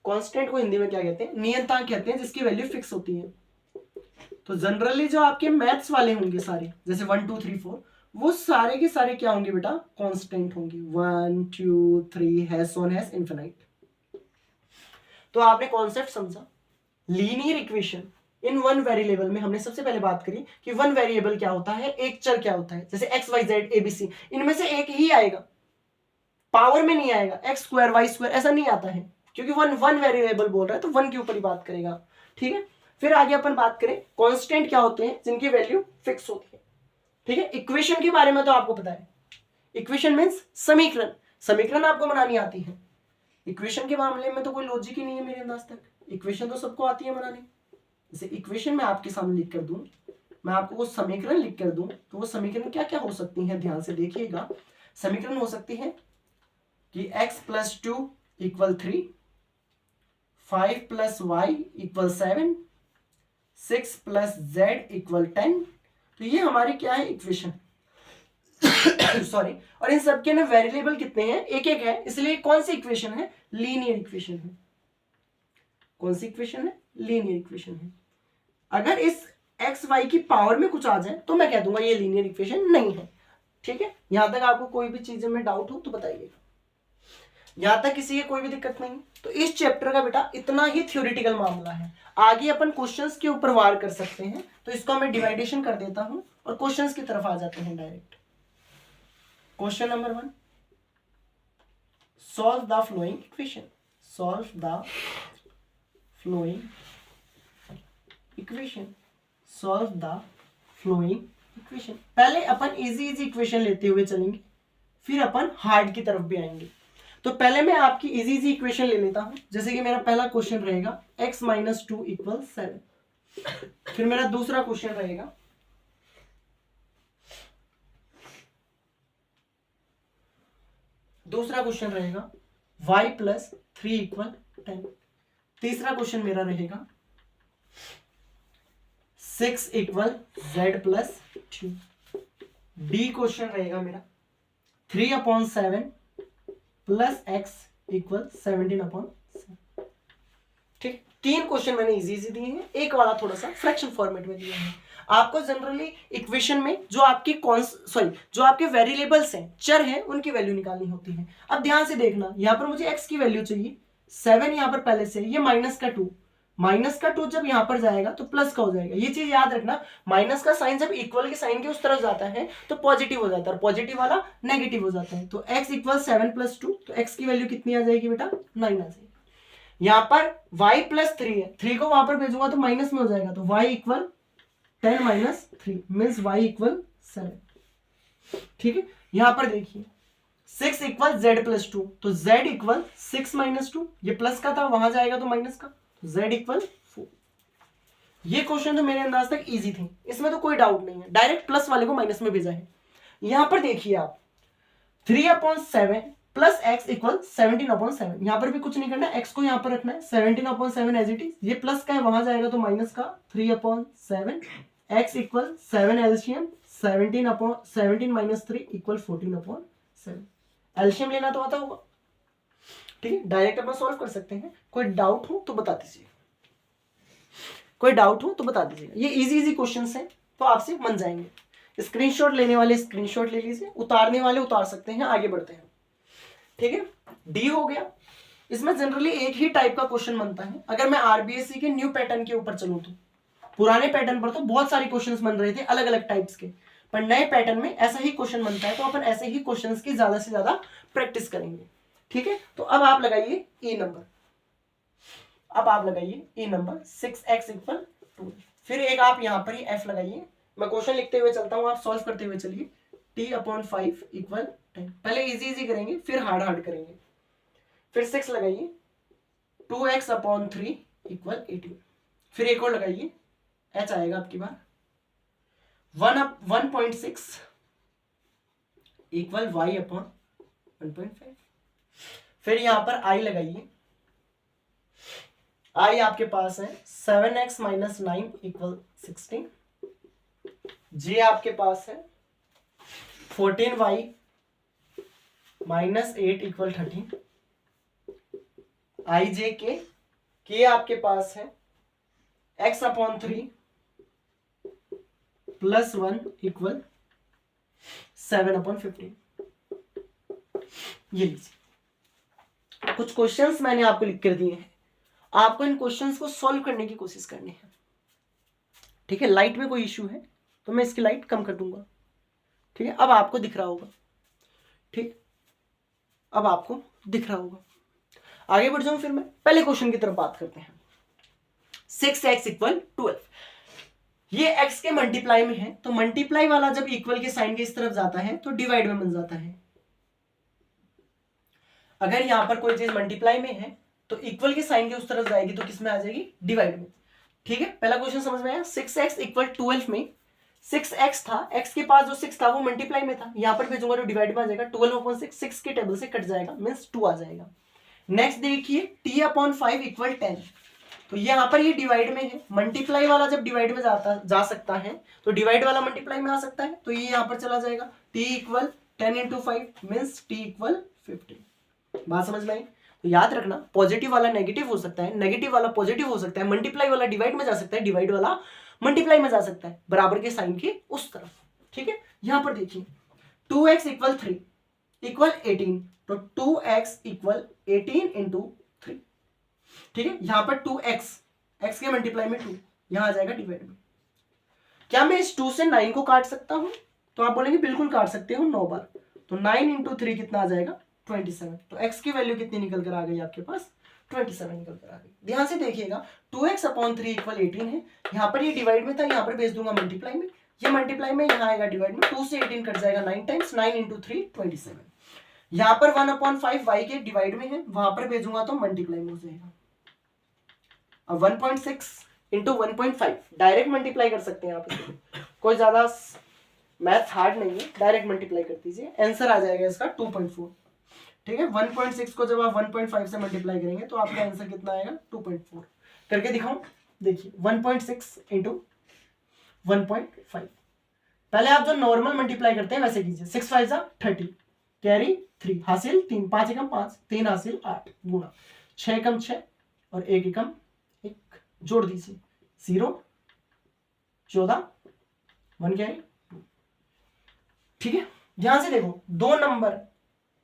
कांस्टेंट को हिंदी में क्या कहते हैं, नियतांक कहते हैं, जिसकी वैल्यू फिक्स होती है। तो जनरली जो आपके मैथ्स वाले होंगे सारे, जैसे 1 2 3 4, वो सारे के सारे क्या होंगे बेटा, कांस्टेंट होंगे, 1 2 3 हैश ऑन हैश इनफिनाइट। तो आपने कॉन्सेप्ट समझा। लीनियर इक्वेशन इन 1 वेरिएबल में हमने सबसे पहले बात करी कि 1 वेरिएबल क्या होता है, एक चर क्या होता है, जैसे x y z a b c, इनमें से एक ही आएगा, पावर में नहीं आएगा, x² y² ऐसा नहीं आता है, क्योंकि 1 वेरिएबल बोल रहा है तो 1 के ऊपर ही बात करेगा, ठीक है। फिर आगे अपन बात करें कांस्टेंट क्या होते हैं, जिनकी वैल्यू फिक्स होती है, ठीक है। इक्वेशन के बारे में तो आपको पता है, इक्वेशन मींस समीकरण, समीकरण आपको बनानी आती है। इक्वेशन के मामले में तो कोई लॉजिक ही नहीं है मेरे अंदाज तक, इक्वेशन तो सबको आती है बनानी। जैसे इक्वेशन मैं आपके सामने लिख कर दूं, मैं आपको वो समीकरण लिख कर दूं, तो वो समीकरण क्या क्या हो सकती हैं, ध्यान से देखिएगा। समीकरण हो सकती है कि x + 2 = 3, 5 plus Y equal 7, 6 plus Z equal 10। तो ये हमारी क्या है, इक्वेशन सॉरी। और इन सबके ना वेरिएबल कितने हैं, एक एक है, इसलिए कौन सी इक्वेशन है, लीनियर इक्वेशन है। कौन सी इक्वेशन है, लीनियर इक्वेशन है। अगर इस एक्स वाई की पावर में कुछ आ जाए तो मैं कह दूंगा ये लीनियर इक्वेशन नहीं है। ठीक है, यहां तक आपको कोई भी चीज में डाउट हो तो बताइएगा, यहां तक किसी की कोई भी दिक्कत नहीं। तो इस चैप्टर का बेटा इतना ही थ्योरेटिकल मामला है, आगे अपन क्वेश्चंस के ऊपर वार कर सकते हैं। तो इसको मैं डिवाइडेशन कर देता हूं और क्वेश्चंस की तरफ आ जाते हैं direct. Question number 1, solve the flowing equation. Solve the flowing equation. Solve the flowing equation. पहले अपन इजी इक्वेशन लेते हुए चलेंगे, फिर अपन हार्ड की तरफ भी आएंगे। तो पहले मैं आपकी इजी इक्वेशन ले लेता हूं। जैसे कि मेरा पहला क्वेश्चन रहेगा x माइनस 2 इक्वल 7। फिर मेरा दूसरा क्वेश्चन रहेगा y प्लस 3 इक्वल 10। तीसरा क्वेश्चन मेरा रहेगा 6 equal z plus 2। D question रहेगा मेरा 3/7 प्लस x इक्वल 17/7। ठीक, 3 क्वेश्चन मैंने इजी दिए हैं, एक वाला थोड़ा सा फ्रैक्शन फॉर्मेट में दिया है। आपको जनरली इक्वेशन में जो आपके वेरिएबल्स हैं, चर हैं, उनकी वैल्यू निकालनी होती है। अब ध्यान से देखना, यहां पर मुझे x की वैल्यू चाहिए 7, यहां पर पहले से ये माइनस का 2 जब यहां पर जाएगा तो प्लस का हो जाएगा। ये चीज याद रखना, माइनस का साइन जब इक्वल के साइन के उस तरफ जाता है तो पॉजिटिव हो जाता है, पॉजिटिव वाला नेगेटिव हो जाता है। तो x इक्वल 7 प्लस 2, तो x की वैल्यू कितनी आ जाएगी बेटा, 9 आ जाएगी। यहां पर y प्लस 3 है, 3 को वहां पर भेजूंगा तो माइनस में हो जाएगा, तो y equal 10 minus 3 means y equal 7। ठीक है, यहां पर देखिए 6 इक्वल z प्लस 2, तो z इक्वल 6 माइनस 2, ये प्लस का था वहां जाएगा तो माइनस का, तो z इक्वल 4। ये क्वेश्चन तो मेरे अंदाज तक इजी थे, इसमें तो कोई डाउट नहीं है, डायरेक्ट प्लस वाले को माइनस में भेजा है। यहां पर देखिए आप 3/7 प्लस x इक्वल 17/7, यहां पर भी कुछ नहीं करना, x को यहां पर रखना है 17/7 एज इट इज, ये प्लस का है वहां जाएगा तो माइनस का, 3/7 x equal 7 LCM 17 minus 3 equal 14/7। LCM लेना तो आता होगा, ठीक है, डायरेक्ट अपन सॉल्व कर सकते हैं। कोई डाउट हो तो बता दीजिए, कोई डाउट हो तो बता दीजिएगा। ये इजी क्वेश्चंस हैं तो आपसे बन जाएंगे। स्क्रीनशॉट लेने वाले स्क्रीनशॉट ले लीजिए, उतारने वाले उतार सकते हैं। आगे बढ़ते हैं, ठीक है। डी हो गया, इसमें जनरली एक ही टाइप का क्वेश्चन बनता है। अगर मैं आरबीएससी के न्यू पैटर्न के ऊपर चलूं तो पुराने पैटर्न पर तो बहुत सारे क्वेश्चंस बन रहे थे अलग अलग टाइप्स के, पर नए पैटर्न में ऐसा ही क्वेश्चन बनता है, तो अपन ऐसे ही क्वेश्चंस की ज्यादा से ज्यादा प्रैक्टिस करेंगे, ठीक है। तो अब आप लगाइए ई नंबर, अब आप लगाइए ई नंबर 6x इक्वल 2। फिर एक आप यहां पर ही f लगाइए, मैं क्वेश्चन लिखते हुए चलता हूं, आप सॉल्व करते हुए चलिए। t/5 इक्वल 10, पहले इजी करेंगे फिर हार्ड करेंगे। फिर 6 लगाइए, 2x/3 इक्वल 18। फिर एक और लगाइए, h आएगा आपकी बार 1/6 इक्वल y/1.5। फिर यहां पर i लगाइए, i आपके पास है 7x माइनस 9 इक्वल 16। j आपके पास है 14y minus 8 equal 13। i j k आपके पास है x/3 प्लस 1 इक्वल 7/15। ये लीजिए, कुछ क्वेश्चंस मैंने आपको लिख कर दिए हैं, आपको इन क्वेश्चंस को सॉल्व करने की कोशिश करनी है, ठीक है। लाइट में कोई इश्यू है तो मैं इसकी लाइट कम कर दूंगा, ठीक है। अब आपको दिख रहा होगा, ठीक, अब आपको दिख रहा होगा। आगे बढ़ जाऊं, फिर मैं पहले क्वेश्चन की तरफ बात करते हैं। 6x इक्वल 12, ये x के मल्टीप्लाई में है, तो मल्टीप्लाई वाला जब इक्वल के साइन के इस तरफ जाता है तो डिवाइड में बन जाता है। अगर यहां पर कोई चीज मल्टीप्लाई में है तो इक्वल के साइन के उस तरफ जाएगी तो किस में आ जाएगी, डिवाइड में, ठीक है। पहला क्वेश्चन समझ में आया। 6x इक्वल 12 में 6x था, x के पास जो 6 था वो मल्टीप्लाई में था, यहां पर भेजूंगा तो डिवाइड में आ जाएगा। 12/6 6 के टेबल से कट जाएगा, मींस 2 आ जाएगा। नेक्स्ट देखिए t अपॉन 5 इक्वल 10। तो यहाँ पर ये डिवाइड में है, मल्टीप्लाई वाला जब डिवाइड में जा सकता है तो डिवाइड वाला मल्टीप्लाई में आ सकता है, तो ये यहाँ पर चला जाएगा। t equal 10 into 5 means t equal 15। बात समझ में आई? तो याद रखना पॉजिटिव वाला नेगेटिव हो सकता है, नेगेटिव वाला पॉजिटिव हो सकता है, मल्टीप्लाई वाला डिवाइड में जा सकता है, डिवाइड वाला मल्टीप्लाई में जा सकता है, बराबर के साइन के उस तरफ। ठीक है, यहां पर देखिए 2x इक्वल 3 इक्वल 18, तो 2x इक्वल 18 इंटू 3। ठीक है, यहां पर 2x x के मल्टीप्लाई में 2 यहां आ जाएगा डिवाइड में। क्या मैं इस 2 से 9 को काट सकता हूं? तो आप बोलेंगे बिल्कुल काट सकते हो 9 बार। तो 9 इंटू 3 कितना आ जाएगा? 27। तो x की वैल्यू कितनी निकल कर आ गई आपके पास? 27 निकल कर आ गई। ध्यान से देखिएगा 2x अपॉन 3 इक्वल 18 है, यहाँ पर ये डिवाइड में था, यहाँ पर भेज दूंगा मल्टीप्लाई में, ये मल्टीप्लाई में यहाँ आएगा डिवाइड में, 2 से 18 कट जाएगा 9 टाइम्स, 9 इंटू 3 27। यहाँ पर 1 अपॉन 5 y के डिवाइड में है, वहां पर भेजूंगा तो मल्टीप्लाई में हो जाएगा। अब 1.6 इंटू 1.5 डायरेक्ट मल्टीप्लाई कर सकते हैं आप इसको, कोई ज्यादा मैथ हार्ड नहीं है, डायरेक्ट मल्टीप्लाई कर दीजिए, आंसर आ जाएगा इसका 2.4। ठीक है, 1.6 को जब आप 1.5 से मल्टीप्लाई करेंगे तो आपका आंसर कितना आएगा? 2.4। करके दिखाऊं? देखिए 1.6 इंटू 1.5, पहले आप जो नॉर्मल मल्टीप्लाई करते हैं वैसे कीजिए। 6 5 जा 30, कैरी 3, हासिल 3, 5 एकम 5, 3 हासिल 8, गुणा 6 एकम 6 और 1 एकम 1, जोड़ दीजिए 0 14 1 कैरी 2। ठीक है, ध्यान से देखो दो नंबर,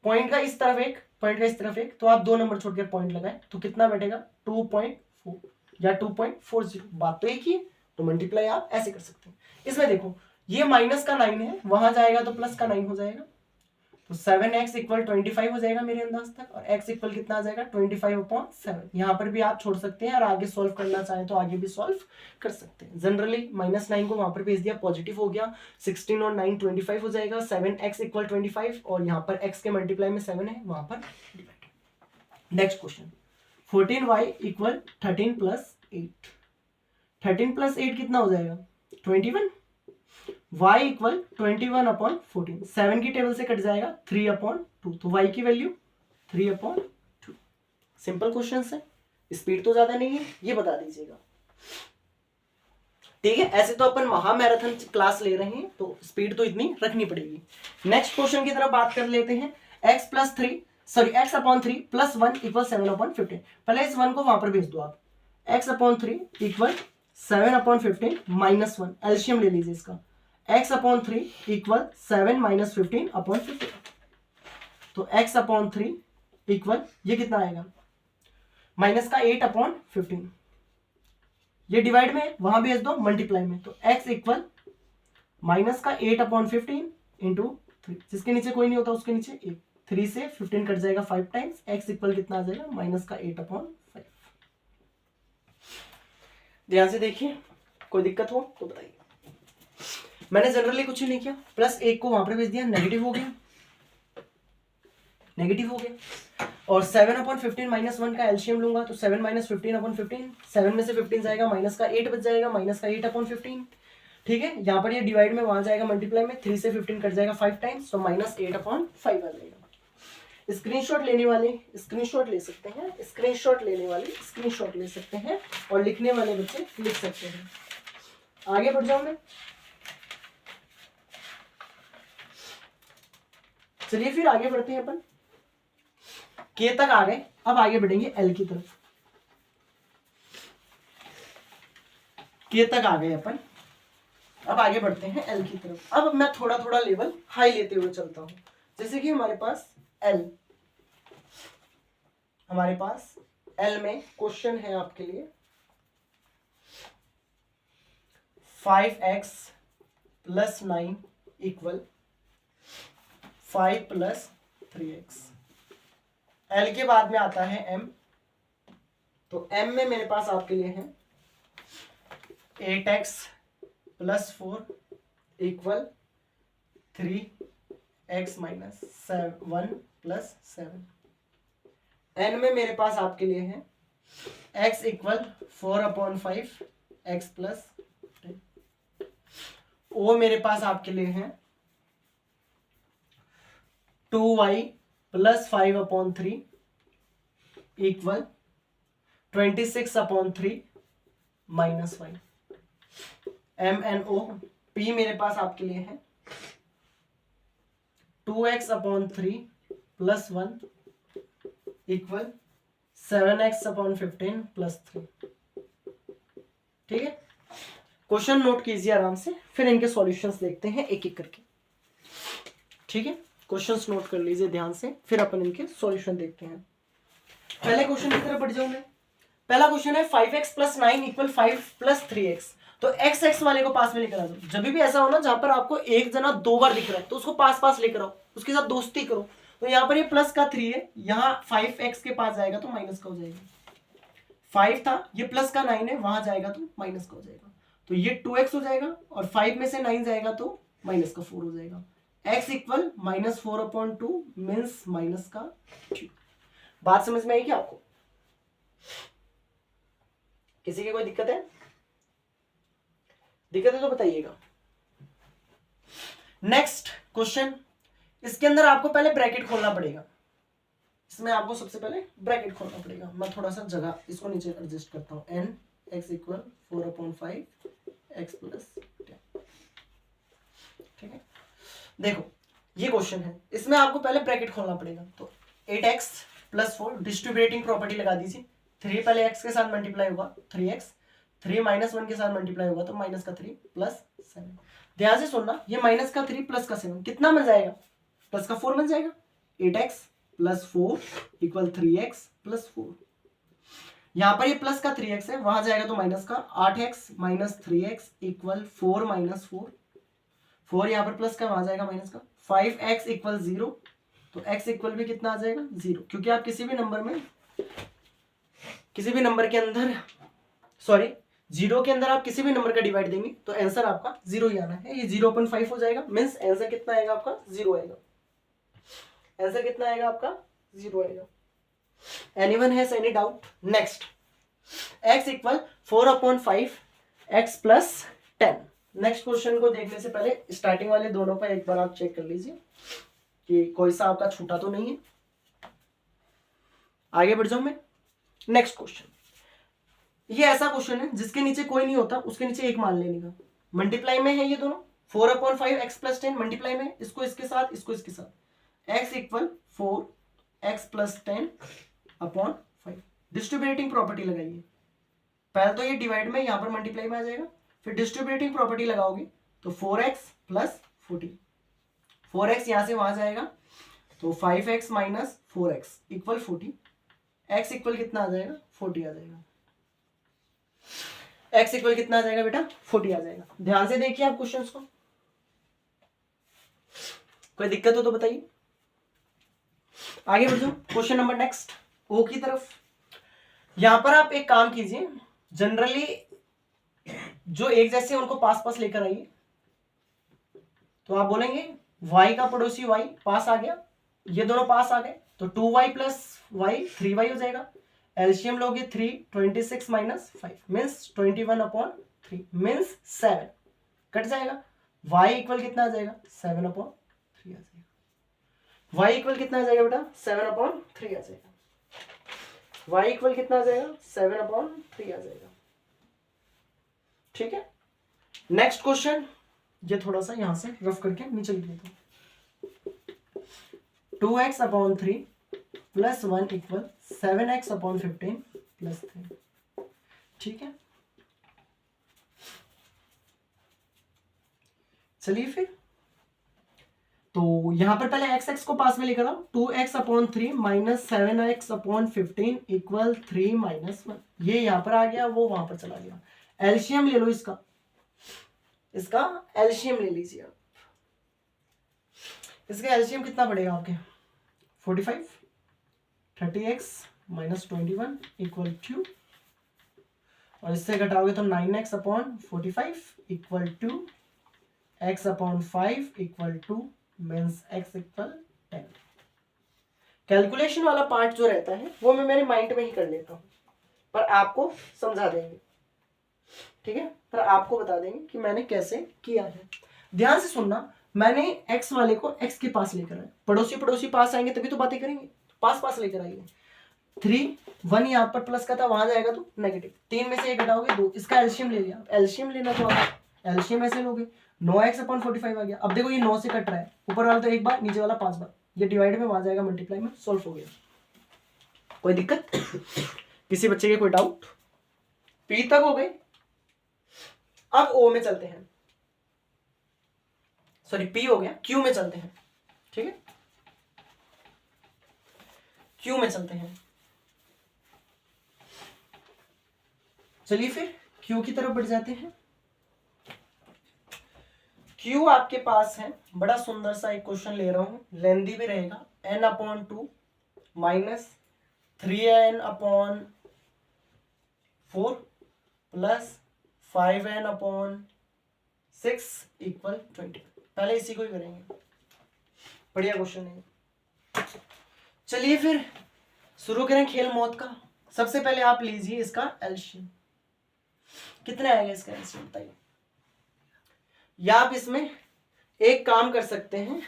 पॉइंट का इस तरफ एक, पॉइंट का इस तरफ एक, तो आप दो नंबर छोड़कर पॉइंट लगाएं तो कितना बैठेगा? 2.4 या 2.40। बात तो एक ही है, तो मल्टीप्लाई आप ऐसे कर सकते हैं। इसमें देखो ये माइनस का 9 है, वहां जाएगा तो प्लस का 9 हो जाएगा, तो 7x इक्वल 25 हो जाएगा मेरे अंदाज तक, और x इक्वल कितना आ जाएगा? 25/7। यहाँ पर भी आप छोड़ सकते हैं और आगे सॉल्व करना चाहें तो आगे भी सॉल्व कर सकते हैं। जनरली -9 को वहां पर भेज दिया, पॉजिटिव हो गया, 16 और 9 25 हो जाएगा, 7x इक्वल 25 और यहाँ पर x के मल्टीप्लाई में 7 है, वहां पर divide. Next question 14y equal 13 plus 8। 13 plus 8 कितना हो जाएगा? 21। y इक्वल 21 अपॉन 14, 7 की टेबल से कट जाएगा 3/2, तो y की वैल्यू 3/2। सिंपल क्वेश्चन है, स्पीड तो ज्यादा नहीं है, ये बता दीजिएगा। ठीक है, ऐसे तो अपन महामैराथन क्लास ले रहे हैं तो स्पीड तो इतनी रखनी पड़ेगी। नेक्स्ट क्वेश्चन की तरफ बात कर लेते हैं। x upon 3 plus 1 equal 7/15। पहले इस 1 को वहां पर भेज दो आप, x upon 3 equal 7/15 minus 1, LCM ले लीजिए इसका, x अपॉन 3 इक्वल 7 माइनस 15/15। तो x अपॉन 3 इक्वल ये कितना आएगा? माइनस का 8/15, ये डिवाइड में वहां भेज दो मल्टीप्लाई में, तो x इक्वल माइनस का 8/15 इंटू 3, जिसके नीचे कोई नहीं होता उसके नीचे 1, 3 से 15 कट जाएगा 5 टाइम्स, x इक्वल कितना आ जाएगा? माइनस का 8/5। ध्यान से देखिए, कोई दिक्कत हो तो बताइए। मैंने जनरली कुछ ही नहीं किया, प्लस 1 को वहां पर भेज दिया, नेगेटिव हो गया, नेगेटिव हो गया, और 7/15 माइनस 1 का एलसीएम लूंगा तो 7 माइनस 15/15, 7 में से 15 जाएगा, माइनस का 8 बच जाएगा, माइनस का 8/15। ठीक है, यहाँ पर ये डिवाइड में, वहां जाएगा मल्टीप्लाई में, 3 से 15 कट जाएगा 5 टाइम्स, तो माइनस 8/5 आ जाएगा। स्क्रीनशॉट लेने वाले स्क्रीनशॉट ले सकते हैं, स्क्रीनशॉट लेने वाले स्क्रीनशॉट ले सकते हैं, और लिखने वाले बच्चे लिख सकते हैं। आगे बढ़ जाऊं मैं, चलिए फिर आगे बढ़ते हैं अपन। के तक आ गए, अब आगे बढ़ेंगे एल की तरफ। के तक आ गए अपन, अब आगे बढ़ते हैं एल की तरफ। अब मैं थोड़ा थोड़ा लेवल हाई लेते हुए चलता हूं। जैसे कि हमारे पास एल में क्वेश्चन है आपके लिए 5x plus 9 equal 5 plus 3x। L के बाद में आता है एम, तो एम में मेरे पास आपके लिए है 8x plus 4 equal 3x minus 1 plus 7। N में मेरे पास आपके लिए है x equal 4/5 x plus 10। O मेरे पास आपके लिए है 2y plus 5/3 equal 26/3 minus Y. MNO P मेरे पास आपके लिए है 2x/3 plus 1 equal 7x/15 plus 3। ठीक है, क्वेश्चन नोट कीजिए आराम से, फिर इनके सॉल्यूशंस देखते हैं एक एक करके। ठीक है, क्वेश्चंस नोट कर लीजिए ध्यान से, फिर अपन इनके सॉल्यूशन देखते हैं। पहले क्वेश्चन की तरफ बढ़ जाऊं मैं। पहला क्वेश्चन है 5x + 9 = 5 + 3x। तो x वाले को पास में लेकर आ जाओ। जब भी ऐसा हो ना जहां पर आपको एक जना दो बार दिख रहा है तो उसको पास पास लेकर आओ, उसके साथ दोस्ती करो। तो यहाँ पर ये प्लस का 3 है, यहाँ 5x के पास जाएगा तो माइनस का हो जाएगा। 5 था, ये प्लस का 9 है, वहां जाएगा तो माइनस का हो जाएगा। तो ये 2x हो जाएगा और 5 में से 9 जाएगा तो माइनस का 4 हो जाएगा। x इक्वल -4/2 मीन्स माइनस का 2। बात समझ में आई क्या आपको? किसी की कोई दिक्कत है? दिक्कत है तो बताइएगा। नेक्स्ट क्वेश्चन, इसके अंदर आपको पहले ब्रैकेट खोलना पड़ेगा। इसमें आपको सबसे पहले ब्रैकेट खोलना पड़ेगा। मैं थोड़ा सा जगह इसको नीचे एडजस्ट करता हूं। n x equal 4/5 x plus 10। ठीक है, देखो ये क्वेश्चन है, इसमें आपको पहले ब्रैकेट खोलना पड़ेगा। तो 8x + 4 डिस्ट्रीब्यूटिंग प्रॉपर्टी लगा दीजिए। 3 पहले x के साथ मल्टीप्लाई होगा 3x, 3 -1 के साथ मल्टीप्लाई होगा तो -3 प्लस 7। ध्यान से सुनना, ये -3 प्लस का 7 कितना बन जाएगा? प्लस का 4 बन जाएगा। 8x + 4 = 3x + 4। यहां पर ये प्लस का 3x है, वहां जाएगा तो माइनस का 8x - 3x = 4 - 4। 4 यहाँ पर प्लस का, वहां जाएगा माइनस का। 5x = 0, तो x इक्वल भी कितना आ जाएगा? 0। क्योंकि आप किसी भी नंबर के अंदर सॉरी 0 के अंदर आप किसी भी नंबर का डिवाइड देंगे तो आंसर आपका 0 ही आना है। ये 0/5 हो जाएगा, मीन्स आंसर कितना आएगा आपका? 0 आएगा। आंसर कितना आएगा आपका? 0 आएगा। Anyone has any doubt? Next, x equal 4/5 x plus 10। Next question को देखने से पहले स्टार्टिंग वाले दोनों पर एक बार आप चेक कर लीजिए कि कोई सा आपका छूटा तो नहीं है। आगे बढ़ जाऊं मैं। नेक्स्ट क्वेश्चन, ये ऐसा क्वेश्चन है जिसके नीचे कोई नहीं होता, उसके नीचे एक मान लेने का। मल्टीप्लाई में है ये दोनों, 4/5 x प्लस 10 मल्टीप्लाई में, इसको इसके साथ, इसको इसके साथ। x equal 4x plus 10/5। Distributing property लगाइए। पहले तो ये डिवाइड में, यहां पर मल्टीप्लाई में आ जाएगा, फिर डिस्ट्रीब्यूटिंग प्रॉपर्टी लगाओगे तो 4x प्लस 40। 4x यहां से वहां जाएगा तो 5x minus 4x equal 40। x equal कितना आ जाएगा? 40 आ जाएगा। x इक्वल कितना आ जाएगा बेटा? 40 आ जाएगा। ध्यान से देखिए आप क्वेश्चंस को, कोई दिक्कत हो तो बताइए। आगे बढ़ जाओ, क्वेश्चन नंबर नेक्स्ट ओ की तरफ। यहां पर आप एक काम कीजिए, जनरली जो एक जैसे उनको पास पास लेकर आइए। तो आप बोलेंगे y का पड़ोसी y पास आ गया, ये दोनों पास आ गए तो 2y + y 3y हो जाएगा। एलसीएम लोगे 3, 26 - 5 मीन्स 21/3 मीन्स 7 कट जाएगा। y इक्वल कितना आ जाएगा? 7/3 आ जाएगा। y इक्वल कितना आ जाएगा बेटा? 7/3 आ जाएगा। y इक्वल कितना आ जाएगा? 7/3 आ जाएगा। ठीक है, नेक्स्ट क्वेश्चन, ये थोड़ा सा यहां से रफ करके नीचे लिख देता हूं। 2x/3 + 1 = 7x/15 + 3। ठीक है, चलिए फिर तो यहां पर पहले x को पास में लेकर आओ। 2x/3 - 7x/15 = 3 - 1। ये यहां पर आ गया, वो वहां पर चला गया। एलसीएम ले लो इसका एलसीएम ले लीजिए आप। इसका एलसीएम कितना पड़ेगा आपके? 45। 30x - 21 = 2 और इससे घटाओगे तो 9x/45 = 2, x/5 = 2 means x = 10। Calculation वाला पार्ट जो रहता है वो मैं मेरे माइंड में ही कर लेता हूं, पर आपको समझा देंगे। ठीक है, पर आपको बता देंगे कि मैंने कैसे किया है। ध्यान से सुनना, मैंने x वाले को x के पास लेकर आया। पड़ोसी पास आएंगे तभी तो बातें करेंगे, पास लेकर आइए। 3 1 यहाँ पर प्लस का था, वहां जाएगा तो नेगेटिव। 3 में से 1 घटाओगे 2, इसका एलसीएम ले लिया। एलसीएम लेना तो आप एलसीएम ऐसे लोगे, 9x/45 आ गया। अब देखो ये 9 से कट रहा है, ऊपर वाला तो 1 बार, नीचे वाला 5 बार, ये डिवाइड में, वहां जाएगा मल्टीप्लाई में, सॉल्व हो गया। कोई दिक्कत? किसी बच्चे के कोई डाउट? पी तक हो गई। अब ओ में चलते हैं, सॉरी पी हो गया, क्यू में चलते हैं। ठीक है, क्यू में चलते हैं। चलिए फिर क्यू की तरफ बढ़ जाते हैं। क्यू आपके पास है, बड़ा सुंदर सा एक क्वेश्चन ले रहा हूं, लेंदी भी रहेगा। n/2 minus 3n/4 plus 5n/6 equal 20। पहले इसी को ही करेंगे, बढ़िया क्वेश्चन है। चलिए फिर शुरू करें खेल मौत का। सबसे पहले आप लीजिए इसका एलसीएम, कितना आएगा इसका एलसीएम बताइए। या आप इसमें एक काम कर सकते हैं,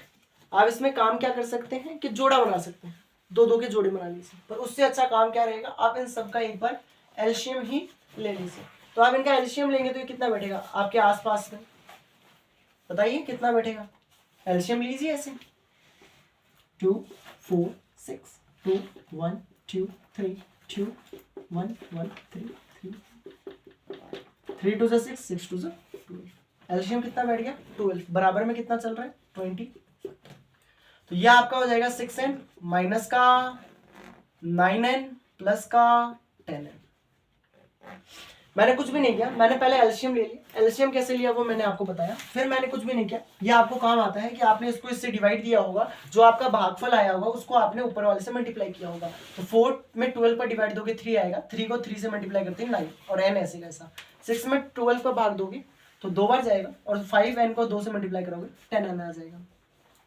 आप इसमें काम क्या कर सकते हैं कि जोड़ा बना सकते हैं, 2 के जोड़े बना लीजिए। पर उससे अच्छा काम क्या रहेगा, आप इन सबका एक बार एलसीएम ही ले लीजिए। तो आप इनका एलसीएम लेंगे तो ये कितना बैठेगा आपके आसपास में, बताइए कितना बैठेगा। एलसीएम लीजिए ऐसे, 2 4 6 2 1 2 3 2 1 1 3 3 2 6 6 2 12। एलसीएम कितना बैठ गया 12, बराबर में कितना चल रहा है 20। तो यह आपका हो जाएगा 6n माइनस का 9n प्लस का 10n। मैंने कुछ भी नहीं किया, मैंने पहले एलसीएम ले लिया। एलसीएम कैसे लिया वो मैंने आपको बताया, फिर मैंने कुछ भी नहीं किया। ये आपको काम आता है कि आपने इसको इससे डिवाइड दिया होगा, जो आपका भागफल आया होगा उसको आपने ऊपर वाले से मल्टीप्लाई किया होगा। तो 4 में 12 पर डिवाइड दोगे 3 आएगा, 3 को 3 से मल्टीप्लाई करते हैं 9, और n ऐसे कैसा। 6 में 12 पर भाग दोगे तो 2 बार जाएगा, और 5n को 2 से मल्टीप्लाई करोगे 10n आ जाएगा।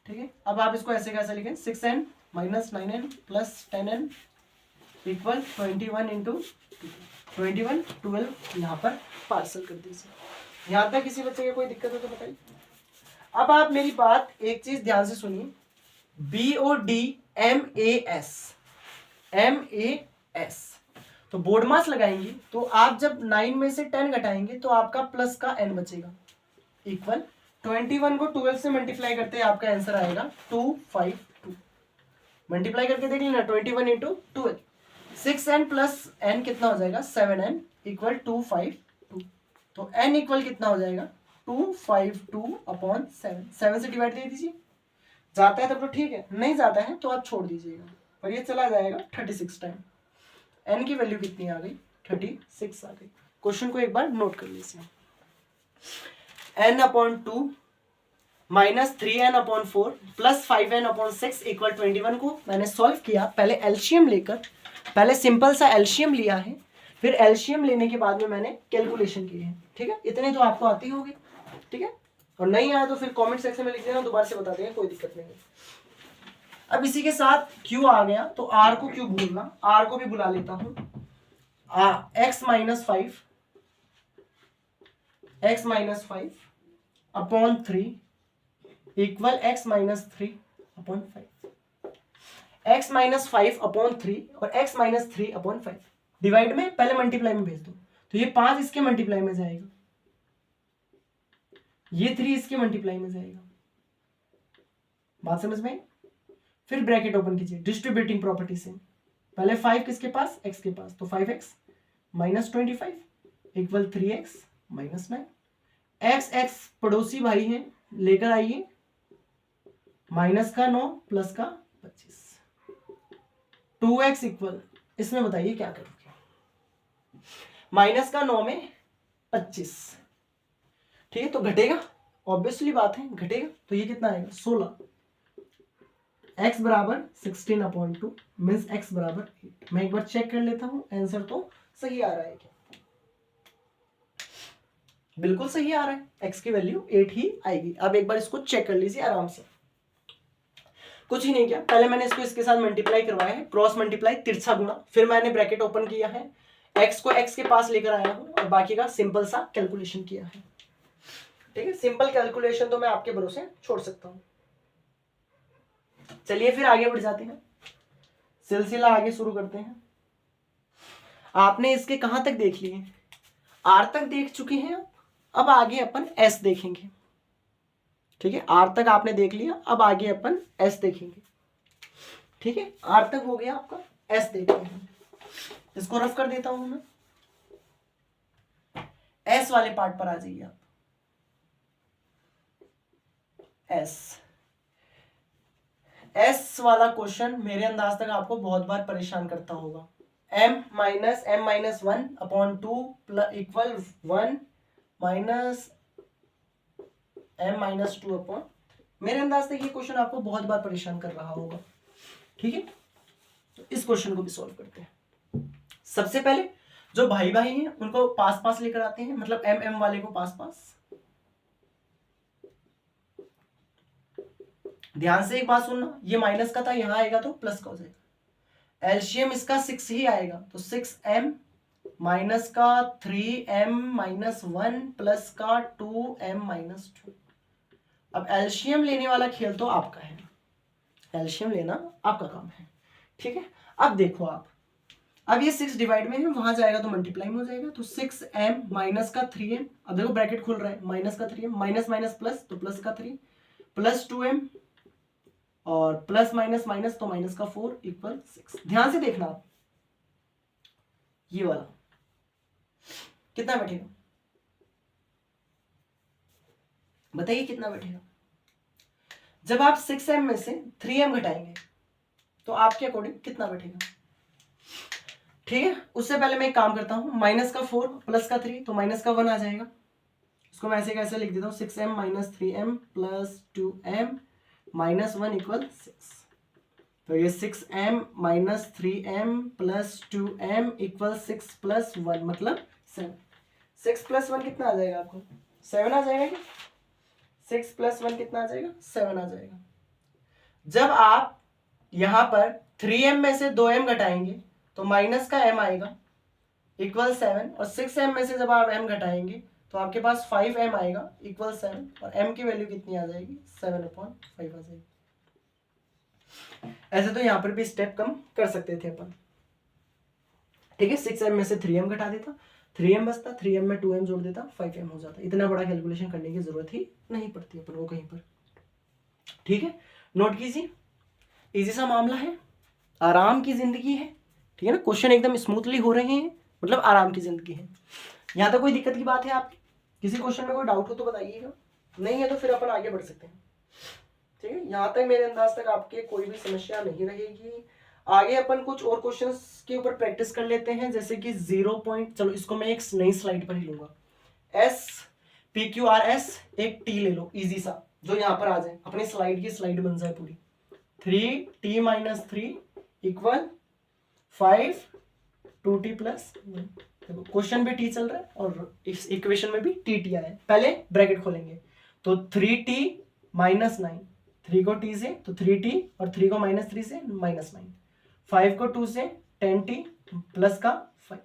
ठीक है, अब आप इसको ऐसे कैसे लिखें, 6n minus 9n plus 10n equal 21 into 21 12 यहाँ पर पार्सल कर दीजिए। यहाँ तक किसी बच्चे की कोई दिक्कत हो तो बताइए। अब आप मेरी बात एक चीज ध्यान से सुनिए, BODMAS MAS, तो बोर्ड मास लगाएंगे तो आप जब 9 में से 10 घटाएंगे तो आपका प्लस का n बचेगा, इक्वल 21 को 12 से मल्टीप्लाई करते हैं आपका आंसर आएगा 252। मल्टीप्लाई करके देख लेना, 21 इंटू 12, 6n प्लस n कितना हो जाएगा 7n इक्वल 252। तो n इक्वल कितना हो जाएगा 252/7। 7 से डिवाइड दे दीजिए, जाता है तब तो ठीक है, नहीं जाता है तो आप छोड़ दीजिएगा, पर ये चला जाएगा 36 टाइम। n की वैल्यू कितनी आ गई 36 आ गई। क्वेश्चन को एक बार नोट कर लीजिए, n/2 minus 3n/4 plus 5n/6 equal 21 को मैंने सॉल्व किया। पहले एलसीएम लेकर, पहले सिंपल सा एलसीएम लिया है, फिर एलसीएम लेने के बाद में मैंने कैलकुलेशन की है। ठीक है, इतने तो आपको आती होगी। ठीक है, और नहीं आया तो फिर कमेंट सेक्शन में लिख देना, दोबारा से बता देंगे, कोई दिक्कत नहीं है। अब इसी के साथ क्यू आ गया, तो आर को क्यों भूलना, आर को भी बुला लेता हूं। x minus 5/3 equal x minus 3/5। x minus 5/3 और x माइनस 3/5 डिवाइड में, पहले मल्टीप्लाई में भेज दो, तो ये 5 इसके मल्टीप्लाई में जाएगा, ये 3 इसके मल्टीप्लाई में जाएगा। बात समझ में? फिर ब्रैकेट ओपन कीजिए डिस्ट्रीब्यूटिंग प्रॉपर्टी से, पहले 5 किसके पास, x के पास, तो 5x minus 25 equal 3x minus 9। x पड़ोसी भाई हैं, लेकर आइए, माइनस का 9 प्लस का 25, 2x इक्वल, इसमें बताइए क्या करोगे, माइनस का 9 में 25। ठीक है, तो घटेगा, ऑब्वियसली बात है घटेगा, तो ये कितना आएगा 16। x बराबर 16/2 मीन्स x बराबर 8। मैं एक बार चेक कर लेता हूं आंसर तो सही आ रहा है क्या, बिल्कुल सही आ रहा है, x की वैल्यू 8 ही आएगी। अब एक बार इसको चेक कर लीजिए आराम से, कुछ ही नहीं किया, पहले मैंने इसको इसके साथ मल्टीप्लाई करवाया है, क्रॉस मल्टीप्लाई, तिरछा गुणा, फिर मैंने ब्रैकेट ओपन किया है, x को x के पास लेकर आया हूं और बाकी का सिंपल सा कैलकुलेशन किया है। ठीक है, सिंपल कैलकुलेशन तो मैं आपके भरोसे छोड़ सकता हूं। चलिए फिर आगे बढ़ जाते हैं, सिलसिला आगे शुरू करते हैं। आपने इसके कहां तक देख लिए, आर तक देख चुके हैं आप। अब आगे अपन एस देखेंगे, ठीक है, आर तक आपने देख लिया, अब आगे अपन एस देखेंगे, ठीक है। आर तक हो गया आपका, एस देखेंगे। इसको रफ कर देता हूं मैं, एस वाले पार्ट पर आ जाइए आप। एस वाला क्वेश्चन मेरे अंदाज तक आपको बहुत बार परेशान करता होगा। m-1 upon 2 equal 1 minus m-2 upon, मेरे अंदाज तक ये क्वेश्चन आपको बहुत बार परेशान कर रहा होगा, ठीक है। तो इस क्वेश्चन को भी सॉल्व करते हैं। सबसे पहले जो भाई भाई हैं उनको पास पास लेकर आते हैं, मतलब m वाले को पास पास। ध्यान से एक बात सुनना, ये माइनस का था, यहां आएगा तो प्लस का हो जाएगा। एलसीएम इसका 6 ही आएगा, तो 6m माइनस का 3m-1 प्लस का 2m-2। अब एलसीएम लेने वाला खेल तो आपका है, एलसीएम लेना आपका काम है, ठीक है। अब देखो आप, अब ये 6 डिवाइड में है, वहां जाएगा तो मल्टीप्लाई में हो जाएगा, तो 6m माइनस का 3m, अब देखो ब्रैकेट खुल रहा है, माइनस का 3m, माइनस माइनस प्लस, तो प्लस का 3 प्लस 2m और प्लस माइनस माइनस, तो माइनस का 4 इक्वल 6। ध्यान से देखना आप, ये वाला कितना बैठेगा, बताइए कितना बैठेगा। जब आप 6m में से 3m घटाएंगे तो आपके अकॉर्डिंग कितना बैठेगा, ठीक है। उससे पहले मैं एक काम करता हूं, माइनस का 4 प्लस का 3, तो माइनस का 1 आ जाएगा। इसको मैं ऐसे कैसे लिख देता हूं, 6m minus 3m plus 2m minus 1 equal 6। तो ये 6m minus 3m plus 2m equal 6 plus 1 मतलब 7। 6 प्लस 1 कितना आ जाएगा आपको, 7 आ जाएगा क्या, 6 प्लस 1 कितना आ जाएगा, 7 आ जाएगा। जब आप यहां पर 3m में से 2m घटाएंगे तो माइनस का m आएगा इक्वल 7, और 6m में से जब आप m घटाएंगे तो आपके पास 5m आएगा इक्वल 7, और m की वैल्यू कितनी आ जाएगी, 7/5 आ जाएगी। ऐसे तो यहां पर भी स्टेप कम कर सकते थे अपन, ठीक है। 6m में से 3m घटा देता, 3m बचता, 3m में 2m जोड़ देता, 5m हो जाता। इतना बड़ा कैलकुलेशन करने की जरूरत ही नहीं पड़ती अपन को कहीं पर, ठीक है। नोट कीजिए, इजी सा मामला है, आराम की जिंदगी है, ठीक है ना। क्वेश्चन एकदम स्मूथली हो रहे हैं, मतलब आराम की जिंदगी है। यहाँ तक कोई दिक्कत की बात है आपकी, किसी क्वेश्चन में कोई डाउट हो तो बताइएगा, नहीं है तो फिर अपन आगे बढ़ सकते हैं, ठीक है। यहाँ तक मेरे अंदाज तक आपके कोई भी समस्या नहीं रहेगी। आगे अपन कुछ और क्वेश्चंस के ऊपर प्रैक्टिस कर लेते हैं, जैसे कि 0 पॉइंट, चलो इसको मैं एक नई स्लाइड पर ही लूंगा। एस PQRS एक टी ले लो, इजी सा, जो यहाँ पर आ जाए, अपनी स्लाइड की स्लाइड बन जाए पूरी। 3t-3 इक्वल 5 2t प्लस, देखो क्वेश्चन भी टी चल रहा है और इस इक्वेशन में भी टी आया है। पहले ब्रैकेट खोलेंगे तो 3t माइनस 9, 3 को t से तो 3t और 3 को माइनस 3 से माइनस 9, 5 को 2 से 10t प्लस का 5,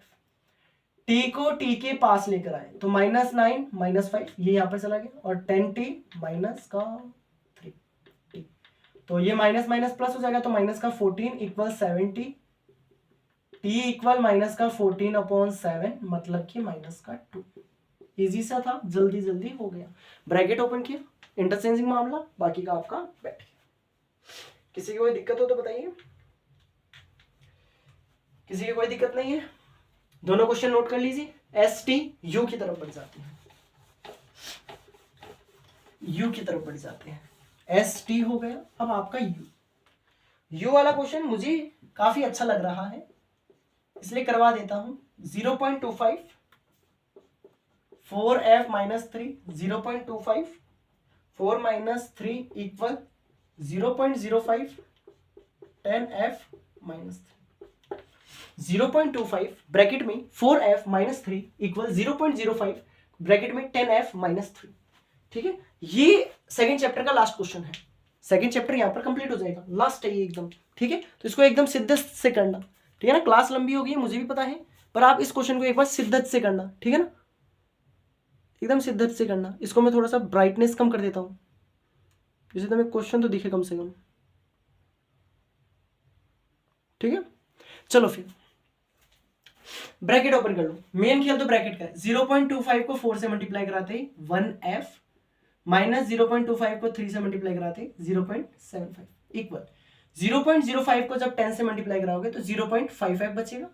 t को t के पास लेकर आए तो माइनस 9 माइनस 5, ये यहाँ पर चला गया, और 10t माइनस का 3t, तो ये माइनस माइनस प्लस हो जाएगा, तो माइनस का 14 इक्वल 70, t इक्वल माइनस का 14/7 मतलब कि माइनस का 2। इजी सा था, जल्दी जल्दी हो गया। ब्रैकेट ओपन किया, इंटरचेंजिंग मामला, बाकी का आपका बैठ गया। किसी की कोई दिक्कत हो तो बताइए, किसी की कोई दिक्कत नहीं है, दोनों क्वेश्चन नोट कर लीजिए। एस टी यू की तरफ बढ़ जाते हैं, यू की तरफ बढ़ जाते हैं, एस टी हो गया। अब आपका यू वाला क्वेश्चन मुझे काफी अच्छा लग रहा है, इसलिए करवा देता हूं। 0.25 4f minus 3, 0.25 4 minus 3 equal 0.05 10f minus 3, 0.25 bracket में 4f माइनस 3 इक्वल 0.05 ब्रैकेट में 10f माइनस 3, ठीक है। ये सेकंड चैप्टर का लास्ट क्वेश्चन है, सेकंड चैप्टर यहां पर कंप्लीट हो जाएगा, लास्ट है ये एकदम, ठीक है। तो इसको एकदम शिद्दत से करना, ठीक है ना। क्लास लंबी होगी मुझे भी पता है, पर आप इस क्वेश्चन को एक बार शिद्दत से करना, ठीक है ना, एकदम शिद्दत से करना। इसको मैं थोड़ा सा ब्राइटनेस कम कर देता हूं, जिससे तुम्हें क्वेश्चन तो दिखे कम से कम, ठीक है। चलो फिर ब्रैकेट ओपन कर लो, मेन खेल तो ब्रैकेट का है। 0.25 को 4 से मल्टीप्लाई कराते ही 1f माइनस 0.25 को 3 से मल्टीप्लाई कराते ही 0.75 इक्वल 0.05 को जब 10 से मल्टीप्लाई कराओगे तो 0.55 बचेगा,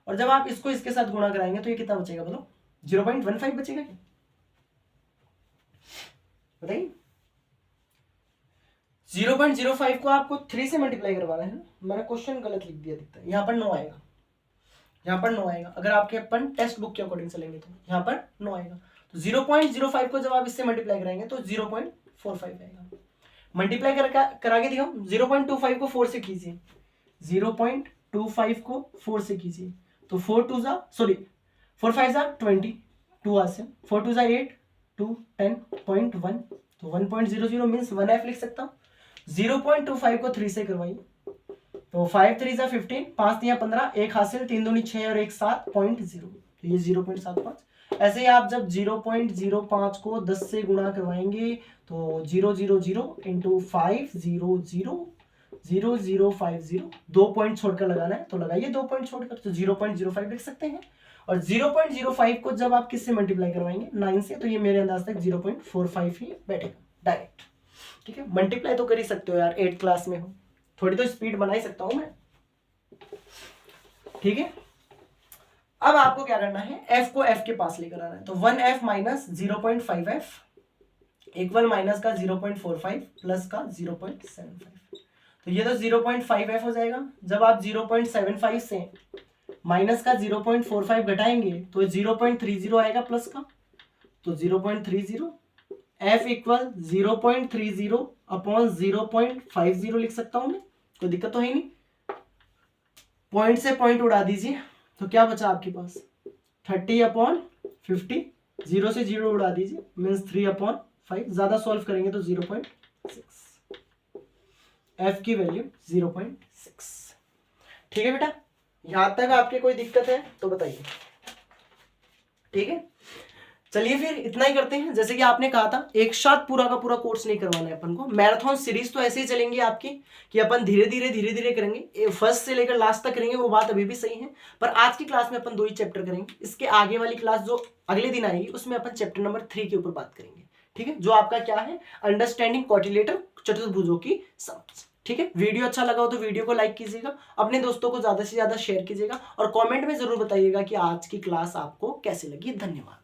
और जब आप इसको इसके साथ गुणा कराएंगे तो ये कितना बचेगा बोलो? 0.15 बचेगा क्या? बताइए। 0.05 को आपको 3 से मल्टीप्लाई करवाना है ना, मैंने क्वेश्चन गलत लिख दिया दिखता है, यहाँ पर 9 आएगा, यहाँ पर 9 आएगा। अगर आपके अपन टेक्स्ट बुक के अकॉर्डिंग चलेंगे तो यहाँ पर 9 आएगा। तो 0.05 को जब आप इससे मल्टीप्लाई कराएंगे तो 0.45 आएगा। मल्टीप्लाई करा के दिखाओ। 0.25 को 4 से कीजिए, 0.25 को 4 से कीजिए तो 4 5 20, 2 आसे 4 2 8, 2 10.1 तो 1.00 मीन्स 1f लिख सकता हूँ। 0.25 को 3 से करवाइए तो 5 3 15, 5 3 15, 1 हासिल, 3 दूनी 6 और 1 7.0 तो ये 0.75। ऐसे ही आप जब 0.05 को 10 से गुणा करवाएंगे तो 000 इंटू 500 2 पॉइंट छोड़कर लगाना है तो लगाइए 2 पॉइंट छोड़कर, तो 0.05 लिख सकते हैं। और 0.05 को जब आप किससे मल्टीप्लाई करवाएंगे 9 से, तो ये मेरे अंदाज तक 0.45 ही बैठेगा डायरेक्ट। ठीक है, मल्टीप्लाई तो कर ही सकते हो यार, 8th क्लास में हो, थोड़ी तो स्पीड बना ही सकता हूं मैं। ठीक है, अब आपको क्या करना है, f को f के पास लेकर आना है। तो 1f minus 0.5f equal minus का 0.45 प्लस का 0.75, तो ये तो 0.5f हो जाएगा। जब आप 0.75 से माइनस का 0.45 घटाएंगे तो 0.30 आएगा प्लस का, तो 0.30 f इक्वल 0.30 अपॉन 0.50 लिख सकता हूं मैं, कोई दिक्कत तो है नहीं। पॉइंट से पॉइंट उड़ा दीजिए तो क्या बचा आपके पास 30/50, 0 से 0 उड़ा दीजिए मीन्स 3/5, ज्यादा सॉल्व करेंगे तो 0.6, f की वैल्यू 0.6। ठीक है बेटा, यहां तक आपके कोई दिक्कत है तो बताइए। ठीक है, चलिए फिर इतना ही करते हैं। जैसे कि आपने कहा था एक साथ पूरा का पूरा कोर्स नहीं करवाना है अपन को, मैराथन सीरीज तो ऐसे ही चलेंगी आपकी कि अपन धीरे धीरे करेंगे, फर्स्ट से लेकर लास्ट तक करेंगे, वो बात अभी भी सही है। पर आज की क्लास में अपन 2 ही चैप्टर करेंगे, इसके आगे वाली क्लास जो अगले दिन आएगी उसमें अपन चैप्टर नंबर 3 के ऊपर बात करेंगे। ठीक है, जो आपका क्या है, अंडरस्टैंडिंग क्वाड्रिलेटरल चतुर्भुजों की समझ। ठीक है, वीडियो अच्छा लगा हो तो वीडियो को लाइक कीजिएगा, अपने दोस्तों को ज्यादा से ज्यादा शेयर कीजिएगा और कमेंट में जरूर बताइएगा कि आज की क्लास आपको कैसे लगी। धन्यवाद।